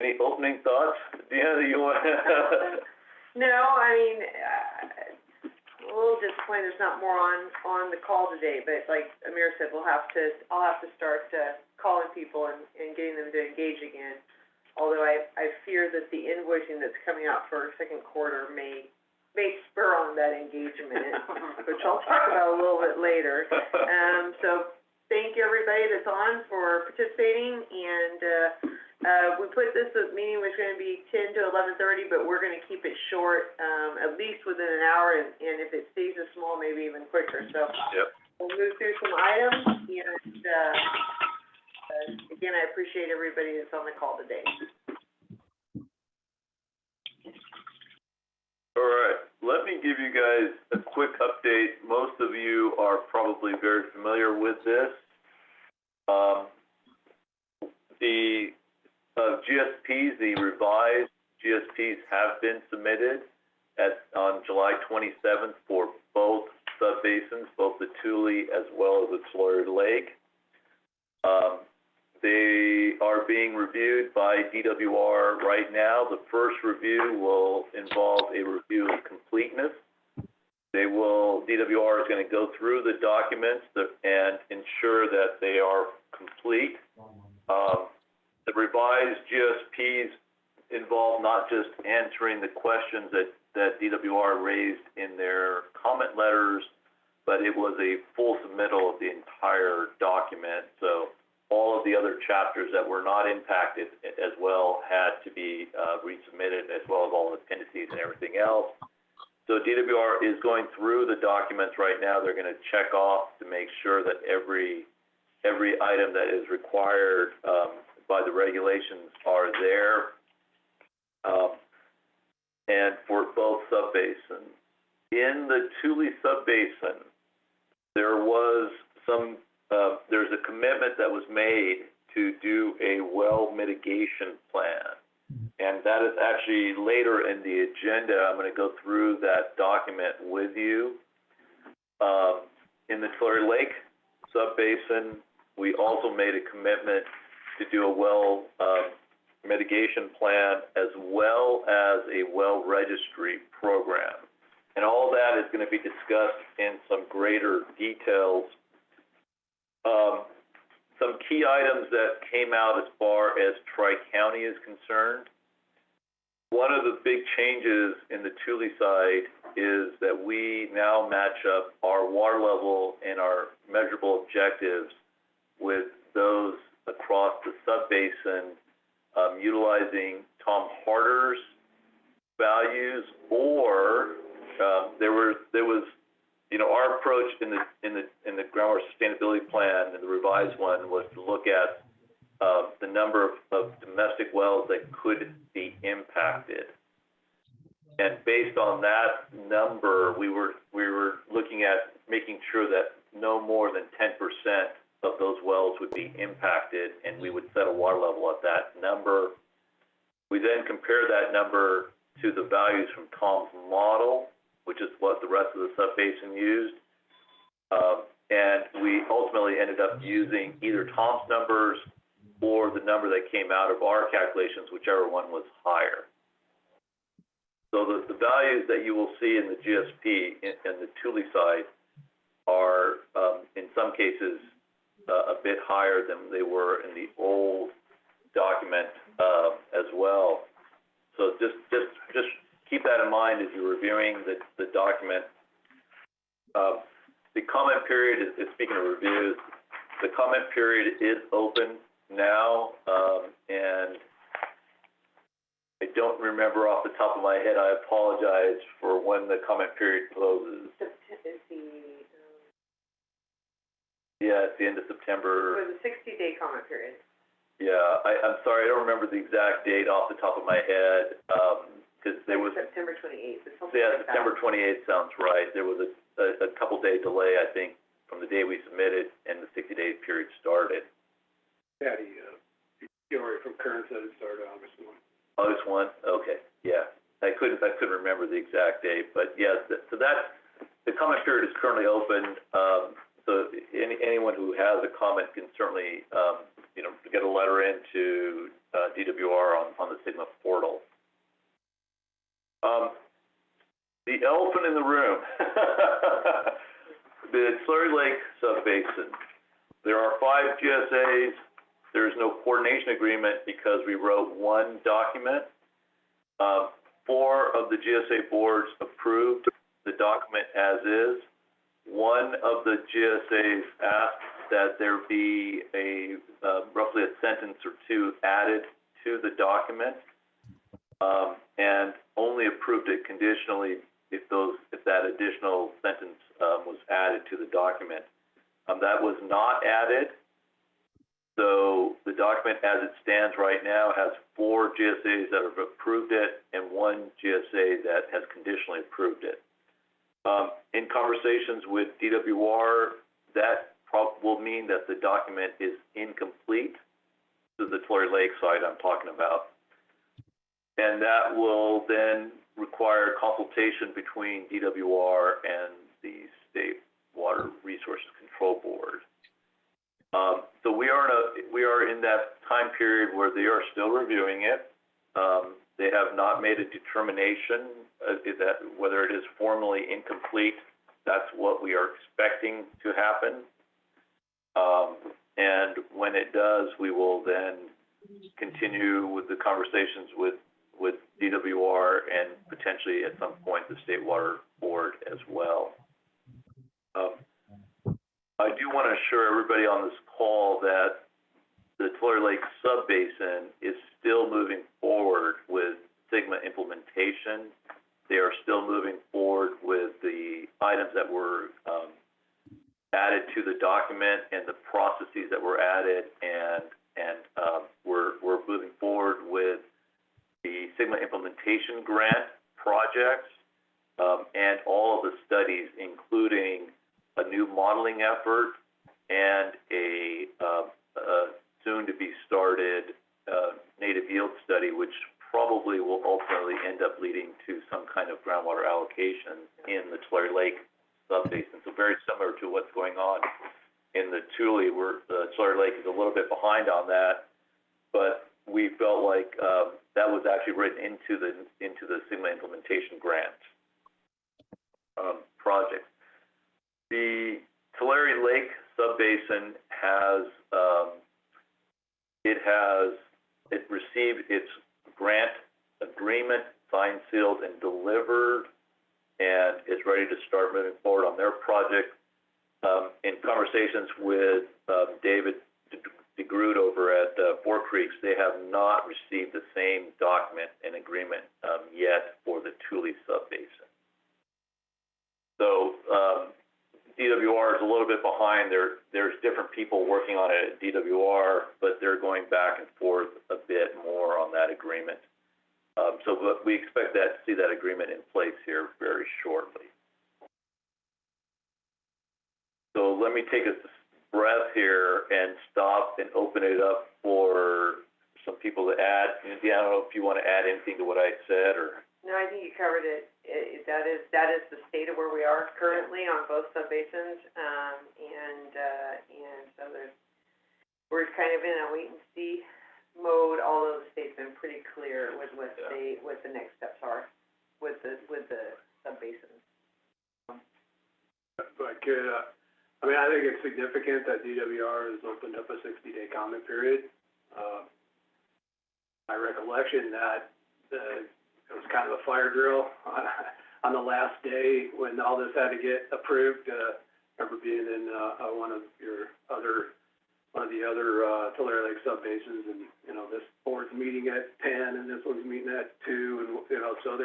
Any opening thoughts? Deanna, you want? No, I mean, a little disappointed there's not more on the call today, but like Amir said, I'll have to start calling people and getting them to engage again. Although I fear that the invoicing that's coming out for second quarter may spur on that engagement, which I'll talk about a little bit later. So thank you everybody that's on for participating, and we put this meeting was going to be 10 to 11:30, but we're going to keep it short, at least within an hour, and if it stays this small, maybe even quicker. So Yep. we'll move through some items, and again, I appreciate everybody that's on the call today. All right, let me give you guys a quick update. Most of you are probably very familiar with this. The GSPs, the revised GSPs have been submitted on July 27th for both subbasins, both the Tule as well as the Tulare Lake. They are being reviewed by DWR right now. The first review will involve a review of completeness. DWR is going to go through the documents and ensure that they are complete. The revised GSPs involve not just answering the questions that DWR raised in their comment letters, but it was a full submittal of the entire document. So all of the other chapters that were not impacted as well had to be resubmitted, as well as all the appendices and everything else. So DWR is going through the documents right now. They're going to check off to make sure that every item that is required by the regulations are there. And for both subbasins. In the Tule subbasin, there's a commitment that was made to do a well mitigation plan. And that is actually later in the agenda. I'm going to go through that document with you. In the Tulare Lake subbasin, we also made a commitment to do a well mitigation plan as well as a well registry program. And all that is going to be discussed in some greater details. Some key items that came out as far as Tri-County is concerned. One of the big changes in the Tule side is that we now match up our water level and our measurable objectives with those across the subbasin, utilizing Tom Harder's values, or there was our approach in the groundwater sustainability plan, and the revised one, was to look at the number of domestic wells that could be impacted. And based on that number, we were looking at making sure that no more than 10% of those wells would be impacted, and we would set a water level at that number. We then compare that number to the values from Tom's model, which is what the rest of the subbasin used. And we ultimately ended up using either Tom's numbers or the number that came out of our calculations, whichever one was higher. So the values that you will see in the GSP and the Tule side are, in some cases, a bit higher than they were in the old document as well. So just keep that in mind as you're reviewing the document. The comment period is speaking of reviews, the comment period is open now, and I don't remember off the top of my head. I apologize for when the comment period closes. Yeah, it's the end of September. It was a 60-day comment period. Yeah, I'm sorry, I don't remember the exact date off the top of my head, because there was... September 28th. Yeah, September 28th sounds right. There was a couple-day delay, I think, from the day we submitted and the 60-day period started. Patty, Gilroy from Kern said it started August 1. August 1? Okay, yeah. I couldn't remember the exact date, but yeah, so the comment period is currently open. So anyone who has a comment can certainly, get a letter in to DWR on the Sigma portal. The elephant in the room, the Tulare Lake Subbasin. There are 5 GSAs. There's no coordination agreement because we wrote one document. 4 of the GSA boards approved the document as is. One of the GSAs asked that there be a roughly a sentence or 2 added to the document, and only approved it conditionally if that additional sentence was added to the document. That was not added. So the document as it stands right now has 4 GSAs that have approved it and 1 GSA that has conditionally approved it. In conversations with DWR, that will mean that the document is incomplete. This is the Tulare Lake site I'm talking about. And that will then require consultation between DWR and the State Water Resources Control Board. So we are in that time period where they are still reviewing it. They have not made a determination that whether it is formally incomplete. That's what we are expecting to happen. And when it does, we will then continue with the conversations with DWR and potentially at some point the State Water Board as well. I do want to assure everybody on this call that the Tulare Lake Subbasin is still moving forward with Sigma implementation. They are still moving forward with the items that were added to the document and the processes that were added, and we're moving forward with the Sigma implementation grant projects and all of the studies, including a new modeling effort and a soon-to-be started native yield study, which probably will ultimately end up leading to some kind of groundwater allocation in the Tulare Lake Subbasin. So very similar to what's going on in the Tule, where the Tulare Lake is a little bit behind on that, but we felt like that was actually written into the Sigma implementation grant project. The Tulare Lake Subbasin has received its grant agreement signed, sealed, and delivered, and is ready to start moving forward on their project. In conversations with David DeGroot over at Four Creeks, they have not received the same document and agreement yet for the Tule Subbasin. So DWR is a little bit behind. There's different people working on it at DWR, but they're going back and forth a bit more on that agreement. But we expect to see that agreement in place here very shortly. So let me take a breath here and stop and open it up for some people to add. Deanna, I don't know if you want to add anything to what I said, or. No, I think you covered it. That is the state of where we are currently on both subbasins, and so we're kind of in a wait and see mode. Although the state's been pretty clear with what the next steps are with the subbasins. But I think it's significant that DWR has opened up a 60-day comment period. My recollection that it was kind of a fire drill on the last day when all this had to get approved. I remember being in one of the other Tulare Lake Subbasins, and this board's meeting at 10 and this one's meeting at 2, and so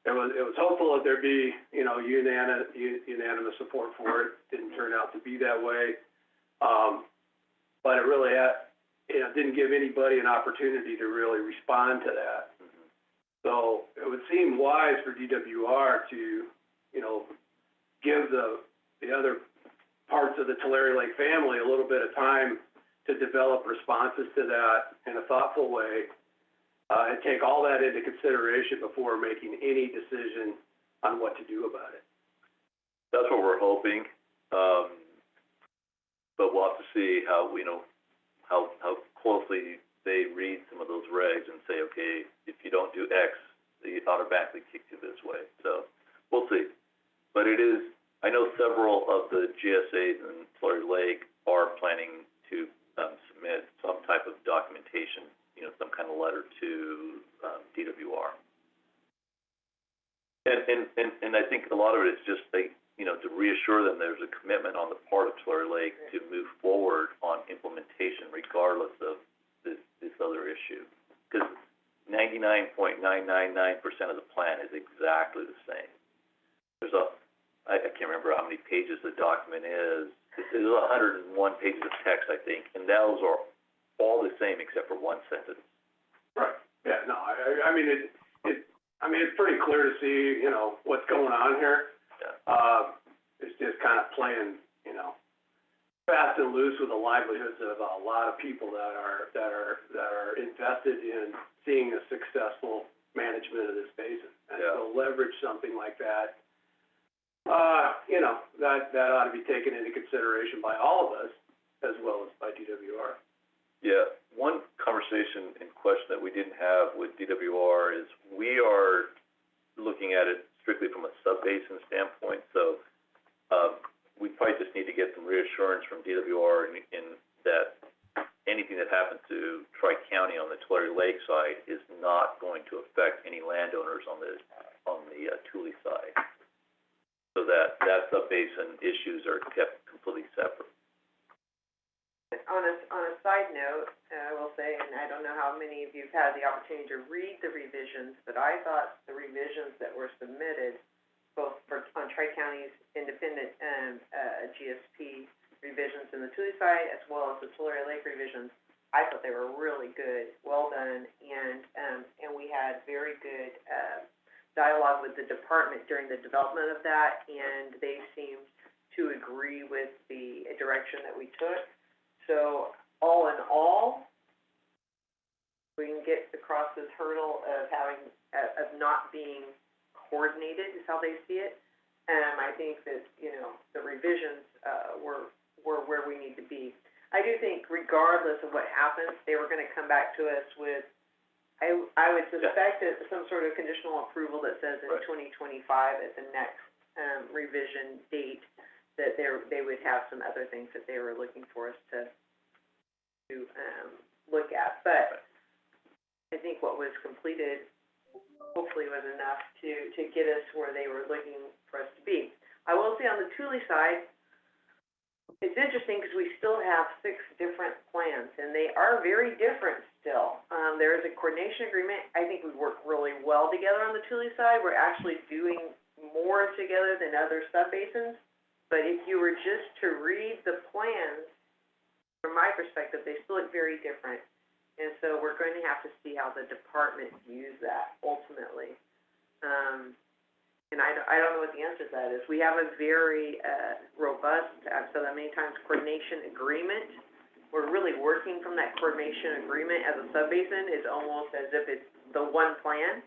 it was hopeful that there'd be unanimous support for it. Didn't turn out to be that way, but it really didn't give anybody an opportunity to really respond to that. So it would seem wise for DWR to, give the other parts of the Tulare Lake family a little bit of time to develop responses to that in a thoughtful way, and take all that into consideration before making any decision on what to do about it. That's what we're hoping, but we'll have to see how closely they read some of those regs and say, okay, if you don't do X, they automatically kick you this way. So we'll see. But it is, I know several of the GSAs in Tulare Lake are planning to submit some type of documentation, you know, some kind of letter to DWR. And I think a lot of it is just you know, to reassure them there's a commitment on the part of Tulare Lake to move forward on implementation regardless of this other issue. Because 99.999% of the plan is exactly the same. There's I can't remember how many pages the document is. There's 101 pages of text, I think, and those are all the same except for one sentence. Right, yeah, no, I mean, it's pretty clear to see, you know, what's going on here. Yeah. It's just kind of playing, you know, fast and loose with the livelihoods of a lot of people that are invested in seeing a successful management of this basin. And to leverage something like that, you know, that ought to be taken into consideration by all of us as well as by DWR. Yeah, one conversation in question that we didn't have with DWR is we are looking at it strictly from a sub-basin standpoint, so we probably just need to get some reassurance from DWR in that anything that happens to Tri-County on the Tulare Lake side is not going to affect any landowners on the Tule side, so that sub-basin issues are kept completely separate. On a side note, I will say, and I don't know how many of you have had the opportunity to read the revisions, but I thought the revisions that were submitted, both on Tri-County's independent GSP revisions in the Tule side as well as the Tulare Lake revisions, I thought they were really good, well done, and we had very good dialogue with the department during the development of that, and they seemed to agree with the direction that we took. So all in all, we can get across this hurdle of not being coordinated is how they see it. I think that, you know, the revisions were where we need to be. I do think regardless of what happens, they were going to come back to us with, I would suspect that some sort of conditional approval that says in 2025 at the next revision date, that they would have some other things that they were looking for us to look at. But I think what was completed hopefully was enough to get us where they were looking for us to be. I will say on the Tule side, it's interesting because we still have 6 different plans, and they are very different still. There is a coordination agreement. I think we work really well together on the Tule side. We're actually doing more together than other subbasins. But if you were just to read the plans, from my perspective, they still look very different. And so we're going to have to see how the department views that ultimately. And I don't know what the answer to that is. We have a very robust, I've said that many times, coordination agreement. We're really working from that coordination agreement as a subbasin. It's almost as if it's the one plan.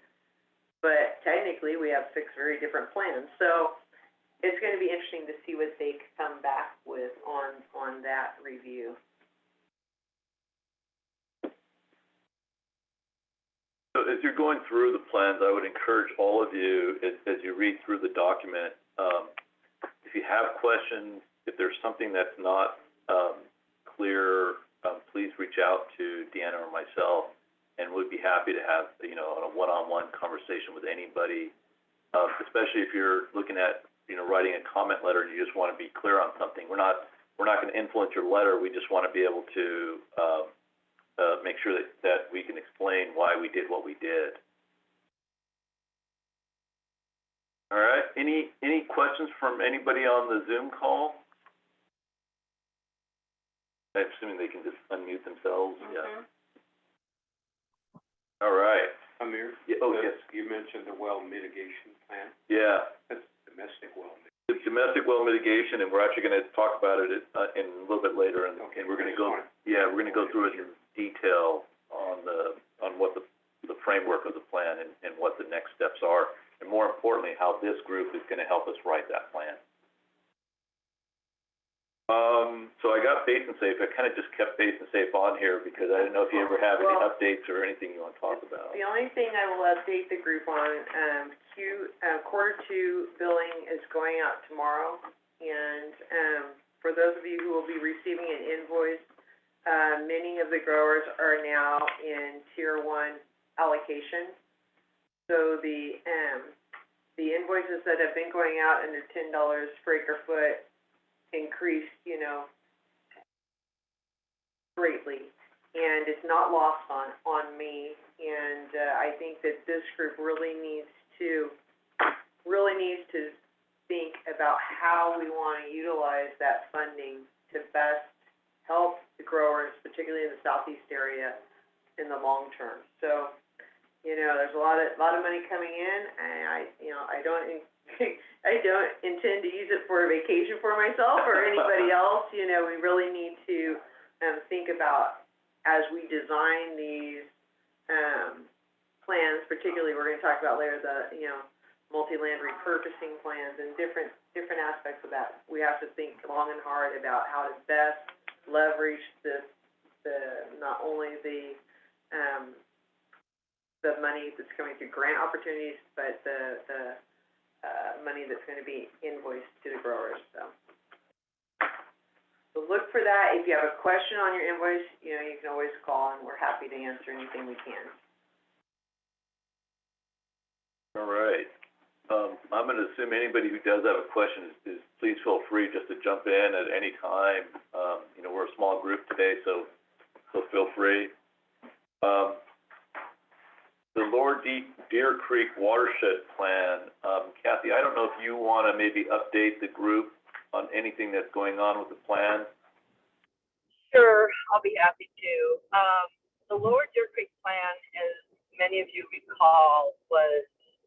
But technically, we have 6 very different plans. So it's going to be interesting to see what they come back with on that review. So as you're going through the plans, I would encourage all of you, as you read through the document, if you have questions, if there's something that's not clear, please reach out to Deanna or myself, and we'd be happy to have, you know, a one-on-one conversation with anybody, especially if you're looking at, you know, writing a comment letter and you just want to be clear on something. We're not going to influence your letter. We just want to be able to make sure that we can explain why we did what we did. All right. Any questions from anybody on the Zoom call? I'm assuming they can just unmute themselves. Mm-hmm. Yeah. All right. Amir? Yeah, yes. You mentioned the well mitigation plan. Yeah. That's domestic well mitigation. It's domestic well mitigation, and we're actually going to talk about it in a little bit later, and we're going to go. Yeah, we're going to go through it in detail on what the framework of the plan and what the next steps are, and more importantly, how this group is going to help us write that plan. So I got Basin Safe, I kinda just kept Basin Safe on here because I didn't know if you ever have any Well- updates or anything you wanna talk about. The only thing I will update the group on, quarter two billing is going out tomorrow, and, for those of you who will be receiving an invoice, many of the growers are now in tier one allocation. So the invoices that have been going out under $10 per acre foot increased, greatly. And it's not lost on me, and, I think that this group really needs to think about how we wanna utilize that funding to best help the growers, particularly in the southeast area, in the long term. So, there's a lot of money coming in, and I don't intend to use it for a vacation for myself or anybody else. We really need to, think about, as we design these, plans, particularly, we're gonna talk about later, the, multi-land repurposing plans and different aspects of that. We have to think long and hard about how to best leverage not only the money that's coming through grant opportunities, but the money that's gonna be invoiced to the growers, so. So look for that. If you have a question on your invoice, you can always call, and we're happy to answer anything we can. All right. I'm gonna assume anybody who does have a question is please feel free just to jump in at any time. We're a small group today, so feel free. The Lower Deer Creek Watershed Plan, Kathy, I don't know if you wanna maybe update the group on anything that's going on with the plan? Sure, I'll be happy to. The Lower Deer Creek Plan, as many of you recall, was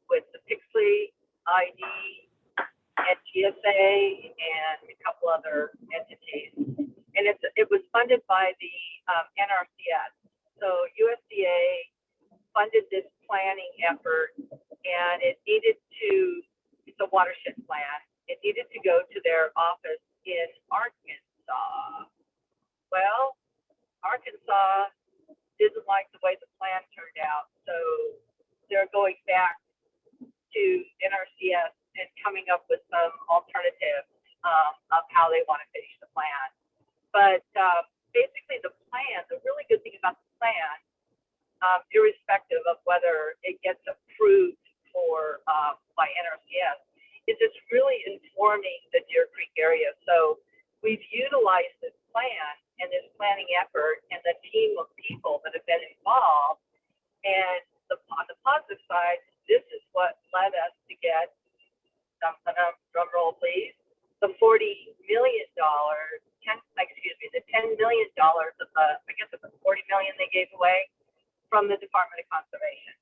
with the Pixley ID and GSA and a couple other entities. And it was funded by the NRCS. So USDA funded this planning effort, and it's a watershed plan. It needed to go to their office in Arkansas. Well, Arkansas didn't like the way the plan turned out, so they're going back to NRCS and coming up with some alternatives of how they want to finish the plan. But basically the plan, the really good thing about the plan, irrespective of whether it gets approved by NRCS, is it's really informing the Deer Creek area. So we've utilized this plan and this planning effort and the team of people that have been involved. And on the positive side, this is what led us to get, drum roll please, the $40 million, the $10 million of the, I guess it was $40 million they gave away from the Department of Conservation.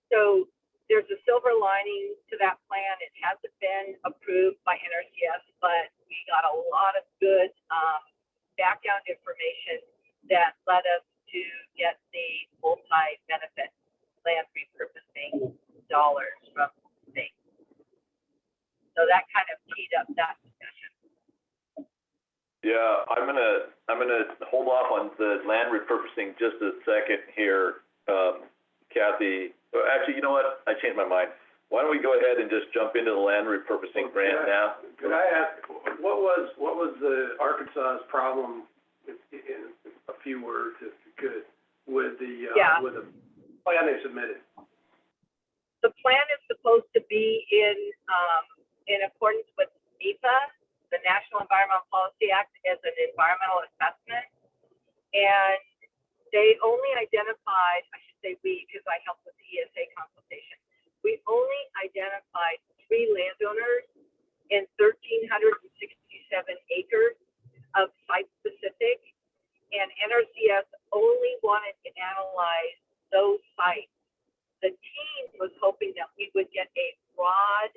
So there's a silver lining to that plan. It hasn't been approved by NRCS, but we got a lot of good background information that led us to get the multi-benefit land repurposing dollars from the state. So that kind of teed up that discussion. Yeah, I'm gonna hold off on the land repurposing just a second here, Kathy. Actually, you know what? I changed my mind. Why don't we go ahead and just jump into the land repurposing grant now? Could I ask, what was the Arkansas's problem, in a few words, if you could, with the plan they submitted? The plan is supposed to be in accordance with NEPA, the National Environmental Policy Act, as an environmental assessment. And they only identified, I should say we, because I helped with the ESA consultation, we only identified 3 landowners in 1,367 acres of site-specific, and NRCS only wanted to analyze those sites. The team was hoping that we would get a broad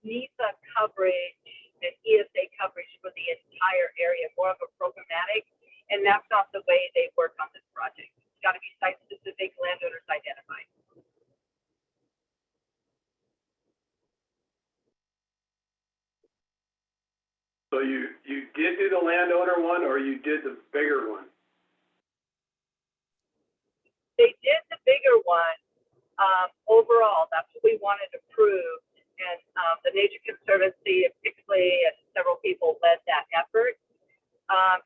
NEPA coverage and ESA coverage for the entire area, more of a programmatic, and that's not the way they work on this project. It's got to be site-specific, landowners identified. you did the bigger one? They did the bigger one, overall, that's what we wanted approved. And, the Nature Conservancy of Pixley and several people led that effort.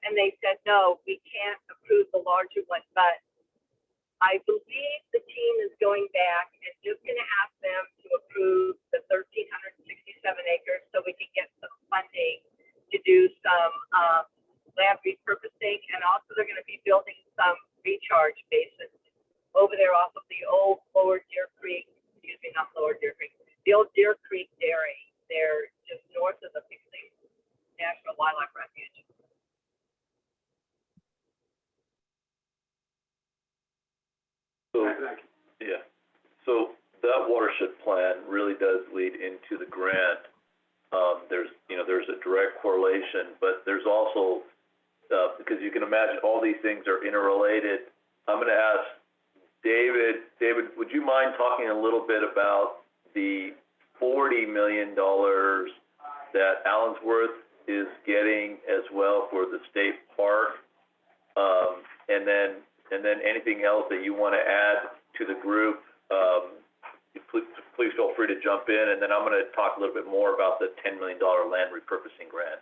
And they said, no, we can't approve the larger one, but I believe the team is going back and just gonna ask them to approve the 1,367 acres so we can get some funding to do some, land repurposing. And also they're gonna be building some recharge basins over there off of the old Lower Deer Creek, not Lower Deer Creek, the old Deer Creek Dairy. They're just north of the Pixley National Wildlife Refuge. So, Thank you. yeah, so that watershed plan really does lead into the grant. There's a direct correlation, but there's also, because you can imagine all these things are interrelated. I'm gonna ask David, would you mind talking a little bit about the $40 million that Allensworth is getting as well for the state park? And then anything else that you want to add to the group, please feel free to jump in, and then I'm going to talk a little bit more about the $10 million land repurposing grant.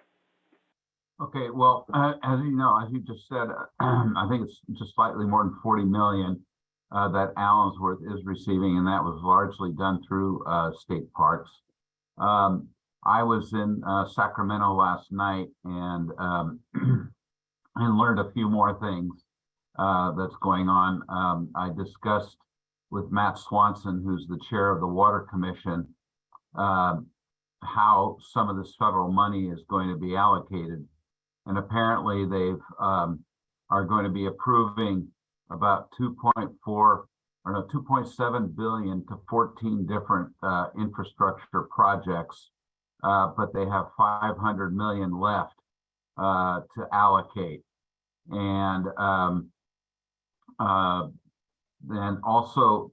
Okay, well, as you know, as you just said, I think it's just slightly more than 40 million that Allensworth is receiving, and that was largely done through state parks. I was in Sacramento last night and and learned a few more things that's going on. I discussed with Matt Swanson, who's the chair of the Water Commission, how some of this federal money is going to be allocated. And apparently they've are going to be approving about 2.7 billion to 14 different infrastructure projects, but they have 500 million left to allocate. And then also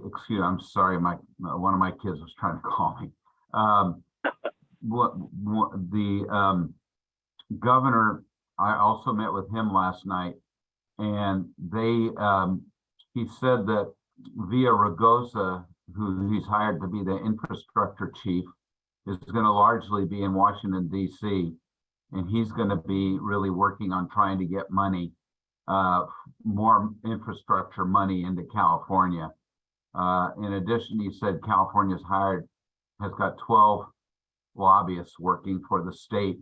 excuse, I'm sorry, one of my kids was trying to call me. The governor, I also met with him last night, and he said that Villaraigosa, who he's hired to be the infrastructure chief, is going to largely be in Washington, D.C., and he's going to be really working on trying to get money, more infrastructure money into California. In addition, he said California's has got 12 lobbyists working for the state,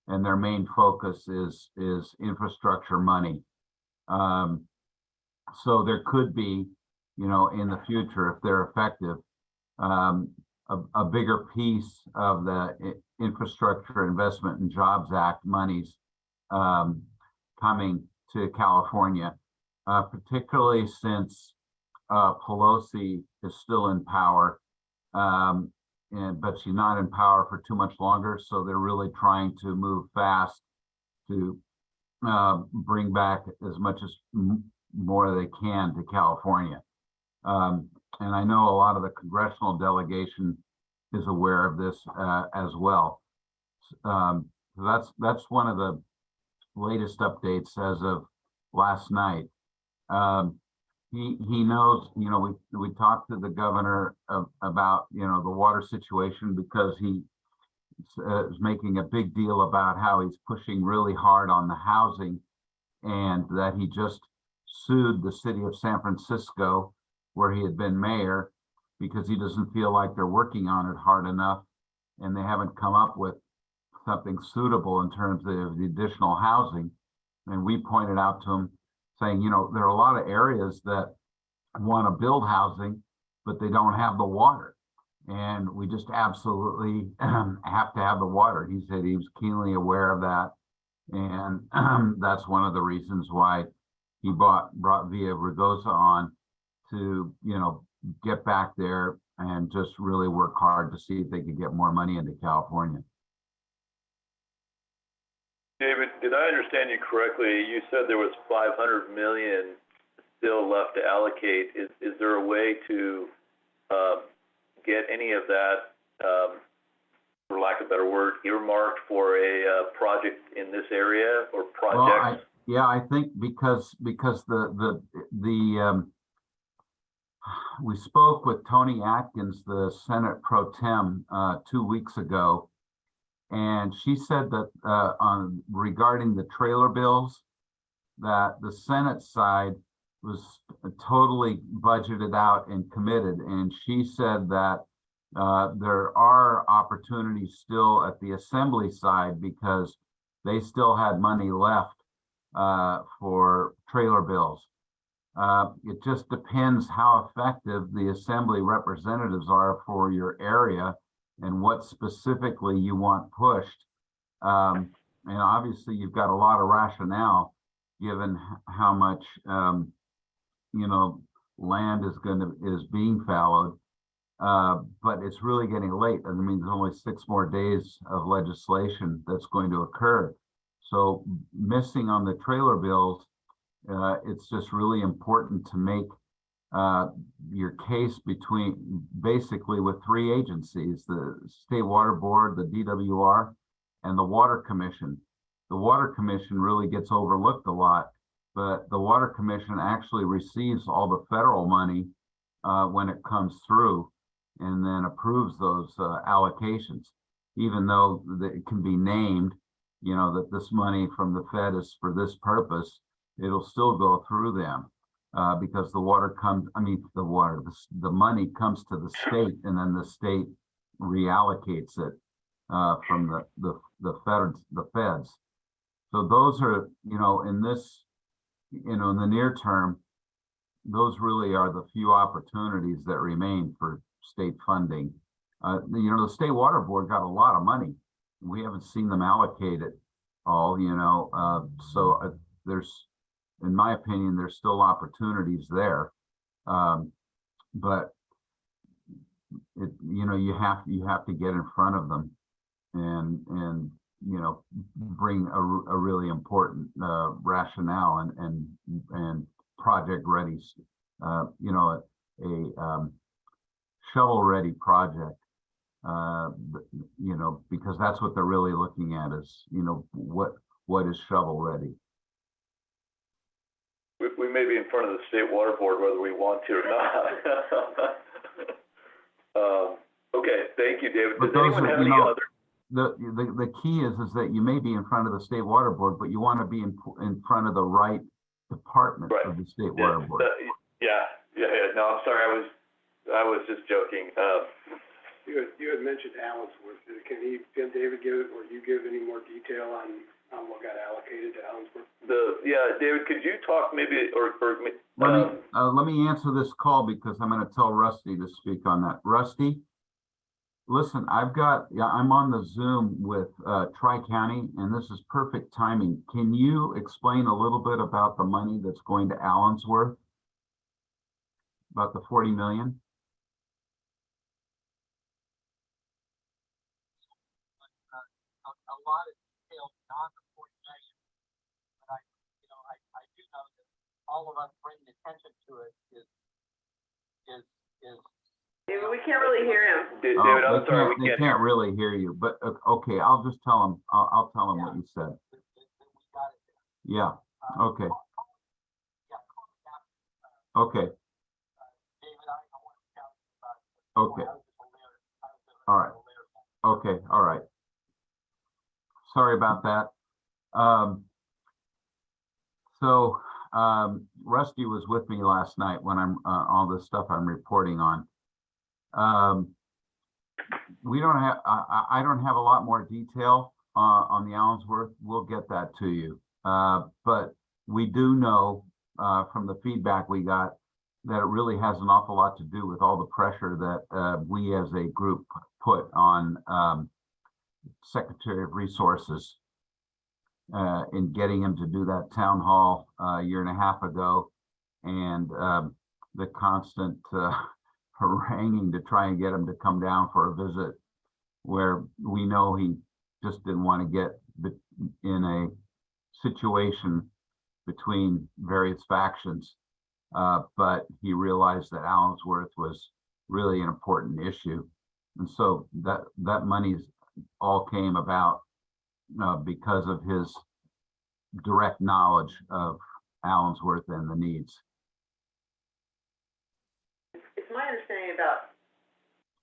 and their main focus is infrastructure money. So there could be, in the future, if they're effective, a bigger piece of the Infrastructure Investment and Jobs Act monies coming to California, particularly since Pelosi is still in power, but she's not in power for too much longer. So they're really trying to move fast to bring back as much as more they can to California. And I know a lot of the congressional delegation is aware of this as well. That's one of the latest updates as of last night. He knows, we talked to the governor about, the water situation, because he is making a big deal about how he's pushing really hard on the housing, and that he just sued the city of San Francisco, where he had been mayor, because he doesn't feel like they're working on it hard enough, and they haven't come up with something suitable in terms of the additional housing. And we pointed out to him, saying, there are a lot of areas that want to build housing, but they don't have the water. And we just absolutely have to have the water. He said he was keenly aware of that. And that's one of the reasons why he brought Villaraigosa on to, get back there and just really work hard to see if they could get more money into California. David, did I understand you correctly? You said there was 500 million still left to allocate. Is there a way to get any of that for lack of a better word, earmarked for a, project in this area or Well, project? yeah, I think because we spoke with Tony Atkins, the Senate Pro Tem, 2 weeks ago, and she said that on regarding the trailer bills, that the Senate side was totally budgeted out and committed, and she said that there are opportunities still at the Assembly side because they still had money left for trailer bills. It just depends how effective the Assembly representatives are for your area and what specifically you want pushed. And obviously you've got a lot of rationale given how much, land is being fallowed. But it's really getting late. I mean, there's only 6 more days of legislation that's going to occur. So missing on the trailer bills, it's just really important to make your case basically with 3 agencies: the State Water Board, the DWR, and the Water Commission. The Water Commission really gets overlooked a lot, but the Water Commission actually receives all the federal money when it comes through, and then approves those allocations, even though it can be named, that this money from the Fed is for this purpose. It'll still go through them because the money comes to the state, and then the state reallocates it from the feds. So those are, in this, in the near term, those really are the few opportunities that remain for state funding. The State Water Board got a lot of money. We haven't seen them allocate it all, so there's, in my opinion, there's still opportunities there. But you have to get in front of them and bring a really important rationale and project ready, a shovel ready project, because that's what they're really looking at is, what is shovel ready. We may be in front of the State Water Board whether we want to or not. Okay, thank you, David. Does anyone have any other? The key is that you may be in front of the State Water Board, but you want to be in front of the right department of the State Water Board. Yeah. No, I'm sorry. I was just joking. You had mentioned Allensworth. Can David give any more detail on what got allocated to Allensworth? David, could you talk maybe, let me answer this call because I'm going to tell Rusty to speak on that. Rusty, listen, I'm on the Zoom with Tri-County, and this is perfect timing. Can you explain a little bit about the money that's going to Allensworth? About the $40 million? A lot of details beyond the $40 million, but I do know that all of us bringing attention to it is. David, we can't really hear him. David, I'm sorry, they can't really hear you, but okay, I'll just tell him, I'll tell him what you said. Yeah, okay. Okay. Okay. All right. Okay, all right. Sorry about that. Rusty was with me last night when I'm all the stuff I'm reporting on. We don't have, I don't have a lot more detail on the Allensworth. We'll get that to you. But we do know from the feedback we got that it really has an awful lot to do with all the pressure that we as a group put on Secretary of Resources in getting him to do that town hall a year and a half ago, and the constant haranguing to try and get him to come down for a visit, where we know he just didn't want to get in a situation between various factions. But he realized that Allensworth was really an important issue. And so that money's all came about because of his direct knowledge of Allensworth and the needs. It's my understanding about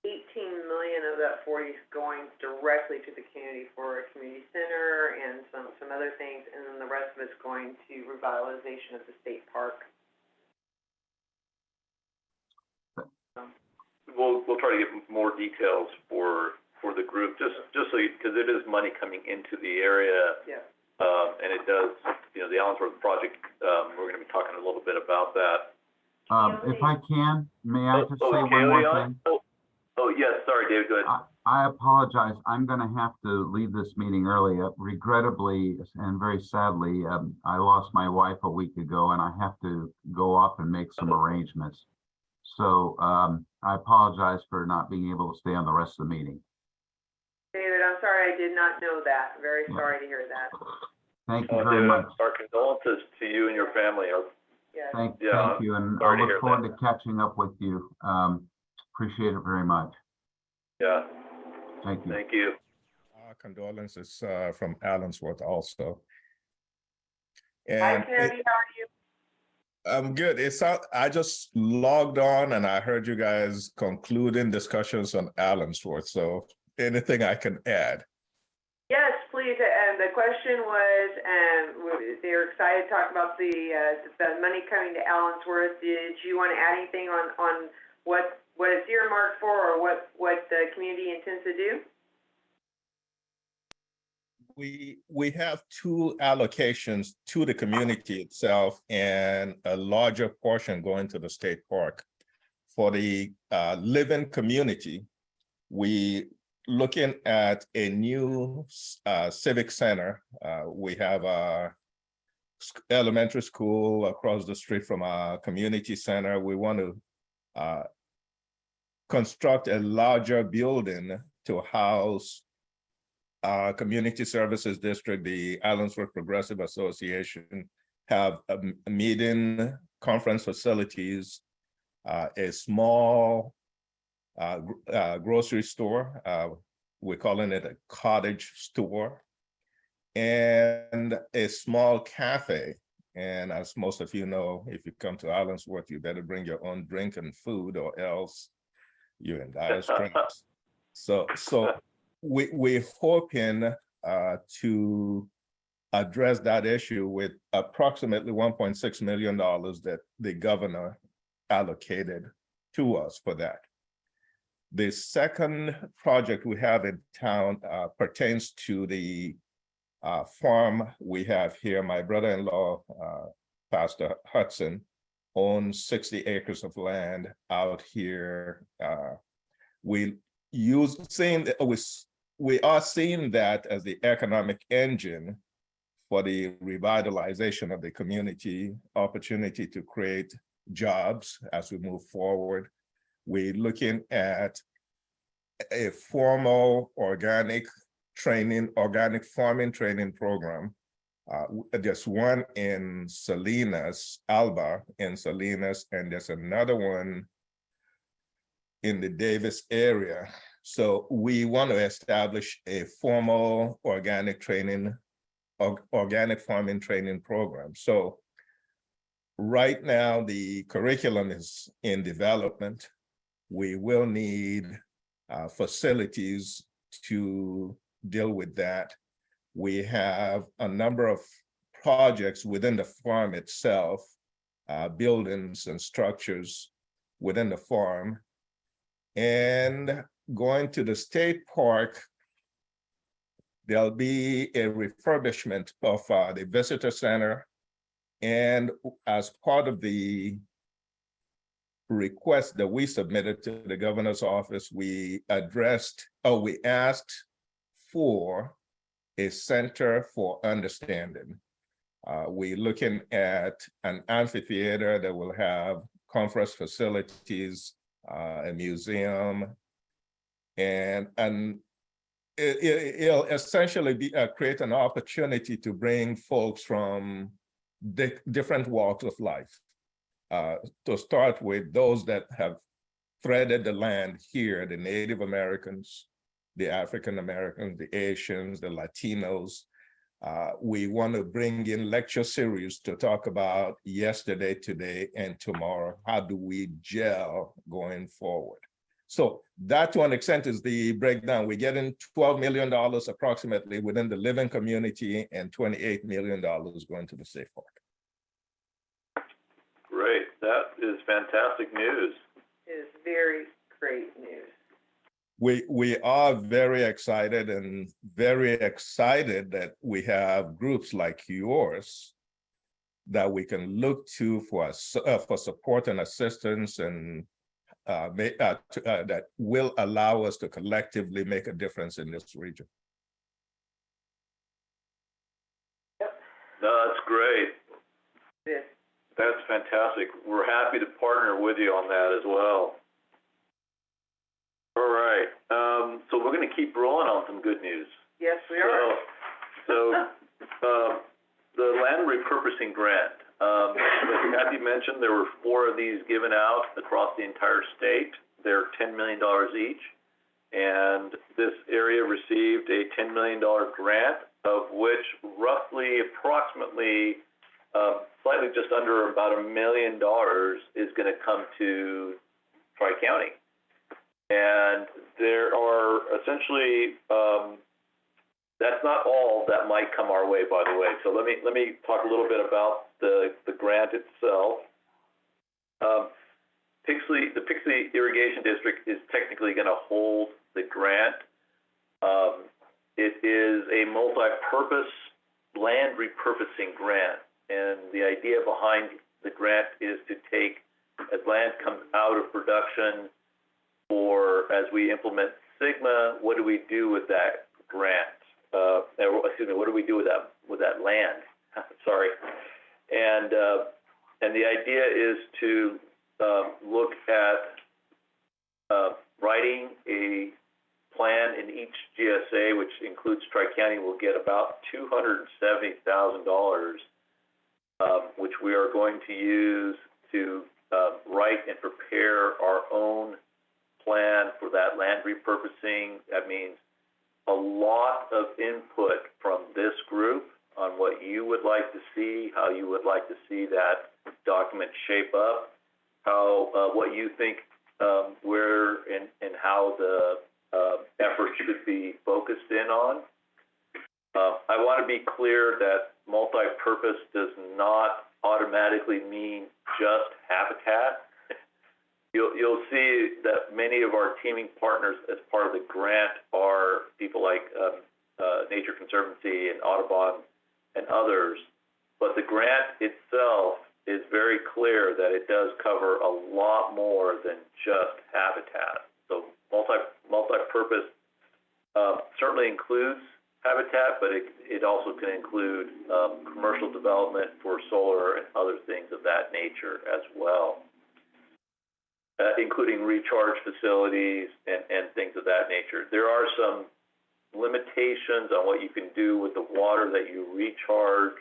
18 million of that 40 is going directly to the community for a community center and some other things, and then the rest of it's going to revitalization of the state park. We'll try to get more details for the group, just so because it is money coming into the area. Yeah. And it does, the Allensworth project, we're gonna be talking a little bit about that. If I can, may I just say one Kaylee more on? thing? Oh, yes, sorry, David, go ahead. I apologize. I'm going to have to leave this meeting early. Regrettably and very sadly, I lost my wife a week ago, and I have to go off and make some arrangements. So I apologize for not being able to stay on the rest of the meeting. David, I'm sorry, I did not know that. Very sorry to hear that. Thank you very David, much. our condolences to you and your family. Yes. Thank Yeah, you, and I sorry to look hear forward that. to catching up with you. Appreciate it very much. Yeah, Thank you. thank you. Condolences from Allensworth also. Hi, And Kennedy, how are you? I'm good. I just logged on and I heard you guys concluding discussions on Allensworth. So anything I can add? Yes, please. And the question was, they're excited to talk about the money coming to Allensworth. Did you want to add anything on what it's earmarked for, or what the community intends to do? We have two allocations to the community itself and a larger portion going to the state park. For the living community, we looking at a new civic center. We have a elementary school across the street from our community center. We want to construct a larger building to house our community services district, the Allensworth Progressive Association, have a meeting, conference facilities, a small grocery store. We're calling it a cottage store, and a small cafe. And as most of you know, if you come to Allensworth, you better bring your own drink and food, or else you're in dire straits. So we're hoping to address that issue with approximately $1.6 million that the governor allocated to us for that. The second project we have in town pertains to the farm we have here. My brother-in-law, Pastor Hudson, owns 60 acres of land out here. We are seeing that as the economic engine for the revitalization of the community, opportunity to create jobs as we move forward. We're looking at a formal organic farming training program. There's one in Salinas, Alba in Salinas, and there's another one in the Davis area. So we want to establish a formal organic farming training program. So right now the curriculum is in development. We will need facilities to deal with that. We have a number of projects within the farm itself, buildings and structures within the farm. And going to the state park, there'll be a refurbishment of the visitor center. And as part of the request that we submitted to the governor's office, we asked for a center for understanding. We're looking at an amphitheater that will have conference facilities, a museum, and it'll essentially create an opportunity to bring folks from different walks of life. To start with, those that have threaded the land here, the Native Americans, the African Americans, the Asians, the Latinos. We want to bring in lecture series to talk about yesterday, today, and tomorrow. How do we gel going forward? So that, to an extent, is the breakdown. We're getting $12 million approximately within the living community and $28 million going to the Safe Park. Great, that is fantastic news. It is very great news. We are very excited and very excited that we have groups like yours that we can look to for support and assistance, and that will allow us to collectively make a difference in this region. No, that's great. Yes. That's fantastic. We're happy to partner with you on that as well. All right, so we're gonna keep rolling on some good news. Yes, we are. So, the land repurposing grant, as Kathy mentioned, there were 4 of these given out across the entire state. They're $10 million each. And this area received a $10 million grant, of which approximately, slightly just under about $1 million is gonna come to Tri-County. And there are essentially, that's not all that might come our way, by the way. So let me talk a little bit about the grant itself. The Pixley Irrigation District is technically going to hold the grant. It is a multi-purpose land repurposing grant, and the idea behind the grant is to take, as land comes out of production, or as we implement Sigma, what do we do with that grant? What do we do with that land? Sorry. And the idea is to look at writing a plan in each GSA, which includes Tri-County, will get about $270,000, which we are going to use to write and prepare our own plan for that land repurposing. That means a lot of input from this group on what you would like to see, how you would like to see that document shape up, how what you think where and how the effort should be focused in on. I want to be clear that multi-purpose does not automatically mean just habitat. You'll see that many of our teaming partners as part of the grant are people like Nature Conservancy and Audubon and others, but the grant itself is very clear that it does cover a lot more than just habitat. So multi-purpose certainly includes habitat, but it also can include commercial development for solar and other things of that nature as well. Including recharge facilities and things of that nature. There are some limitations on what you can do with the water that you recharge.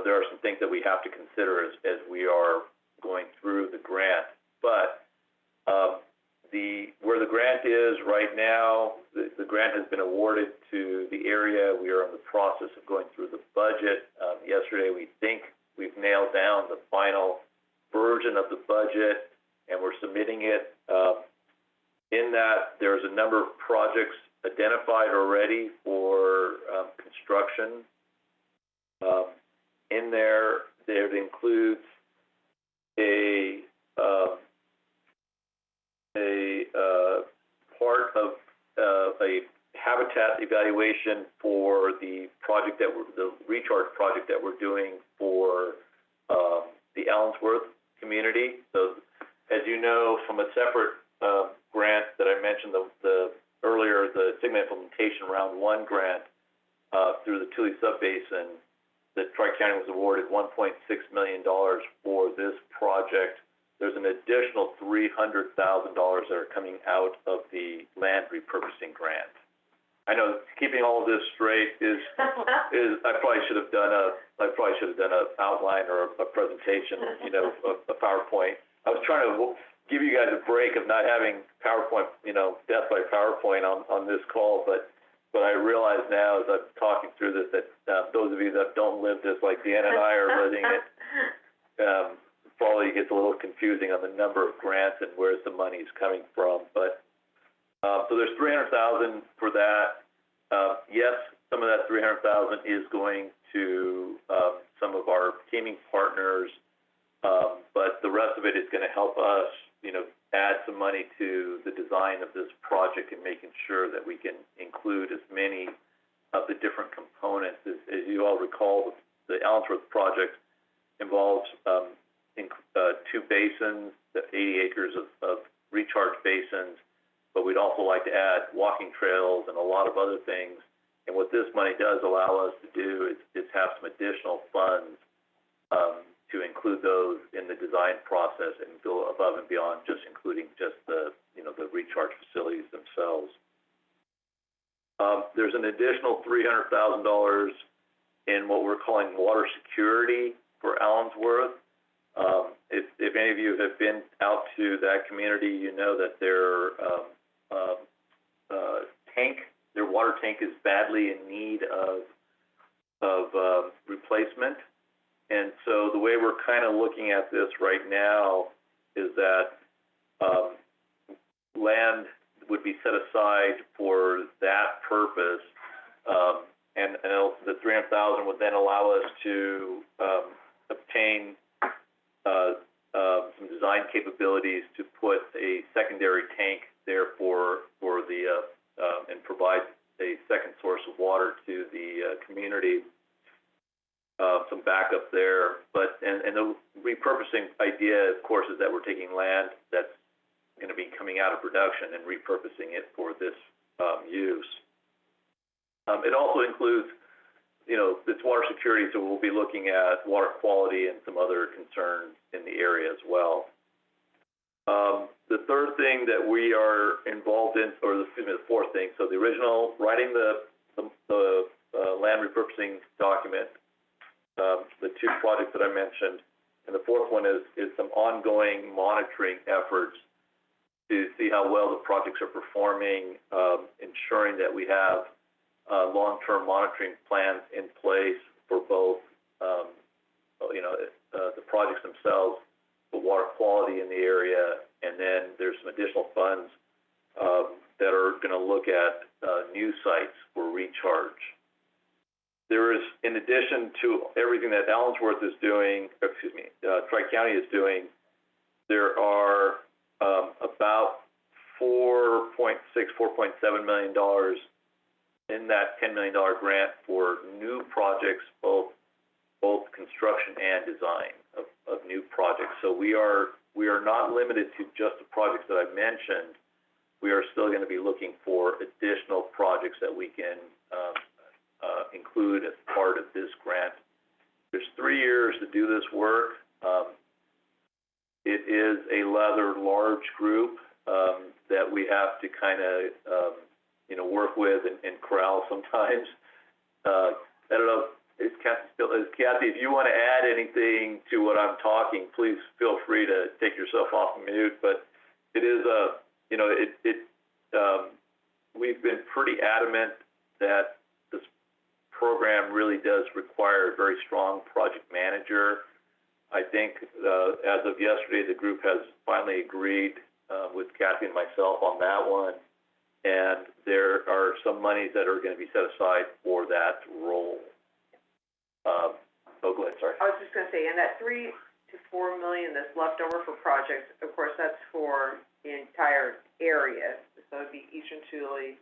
There are some things that we have to consider as we are going through the grant. But where the grant is right now, the grant has been awarded to the area. We are in the process of going through the budget. Yesterday, we think we've nailed down the final version of the budget, and we're submitting it. In that, there's a number of projects identified already for construction. In there includes a part of a habitat evaluation for the recharge project that we're doing for the Allensworth community. So, as you know, from a separate grant that I mentioned earlier, the Sigma Implementation Round 1 grant through the Tule Subbasin, that Tri-County was awarded $1.6 million for this project. There's an additional $300,000 that are coming out of the land repurposing grant. I know keeping all of this straight is I probably should have done an outline or a presentation, a PowerPoint. I was trying to give you guys a break of not having PowerPoint, death by PowerPoint on this call, but I realize now as I'm talking through this that those of you that don't live this like Dan and I are living it, probably gets a little confusing on the number of grants and where's the money's coming from. But so there's $300,000 for that. Yes, some of that $300,000 is going to some of our teaming partners, but the rest of it is going to help us, add some money to the design of this project and making sure that we can include as many of the different components. As you all recall, the Allensworth project involves 2 basins, the 80 acres of recharge basins, but we'd also like to add walking trails and a lot of other things. And what this money does allow us to do is have some additional funds to include those in the design process and go above and beyond just including just the recharge facilities themselves. There's an additional $300,000 in what we're calling water security for Allensworth. If any of you have been out to that community, you know that their water tank is badly in need of replacement. And so the way we're kind of looking at this right now is that land would be set aside for that purpose, and the $300,000 would then allow us to obtain some design capabilities to put a secondary tank there for the and provide a second source of water to the community. Some backup there, but the repurposing idea, of course, is that we're taking land that's going to be coming out of production and repurposing it for this use. It also includes, it's water security, so we'll be looking at water quality and some other concerns in the area as well. The third thing that we are involved in, the fourth thing, so the original, writing the land repurposing document, the 2 projects that I mentioned, and the fourth one is some ongoing monitoring efforts to see how well the projects are performing, ensuring that we have long-term monitoring plans in place for both, the projects themselves, the water quality in the area, and then there's some additional funds that are going to look at new sites for recharge. There is, in addition to everything that Allensworth is doing, Tri-County is doing, there are about $4.7 million in that $10 million grant for new projects, both construction and design of new projects. So we are not limited to just the projects that I mentioned. We are still going to be looking for additional projects that we can include as part of this grant. There's 3 years to do this work. It is a rather large group that we have to kind of, work with and corral sometimes. I don't know, Kathy, if you want to add anything to what I'm talking, please feel free to take yourself off mute. But it is we've been pretty adamant that this program really does require a very strong project manager. I think as of yesterday, the group has finally agreed with Kathy and myself on that one, and there are some monies that are going to be set aside for that role. Go ahead, sorry. I was just going to say, and that $3 to $4 million that's left over for projects, of course, that's for the entire area. So it'd be Eastern Tule,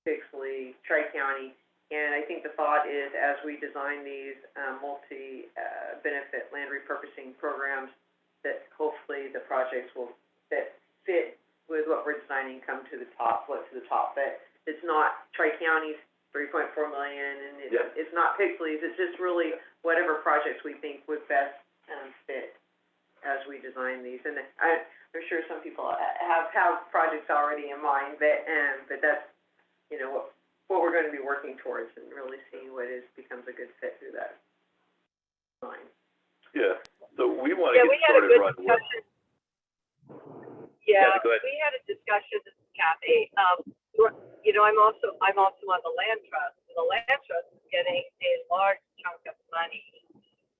Pixley, Tri-County. And I think the thought is, as we design these multi-benefit land repurposing programs, that hopefully the projects will that fit with what we're designing come to the top, But it's not Tri-County's $3.4 million, and it's not Pixley's. It's just really whatever projects we think would best fit as we design these. And I'm sure some people have projects already in mind, but that's what we're going to be working towards, and really seeing what becomes a good fit through that design. Yeah. So we want to get we had a started good right away. discussion. Yeah, Kathy, go ahead. we had a discussion, this is Kathy. You know, I'm also on the land trust. And the land trust is getting a large chunk of money.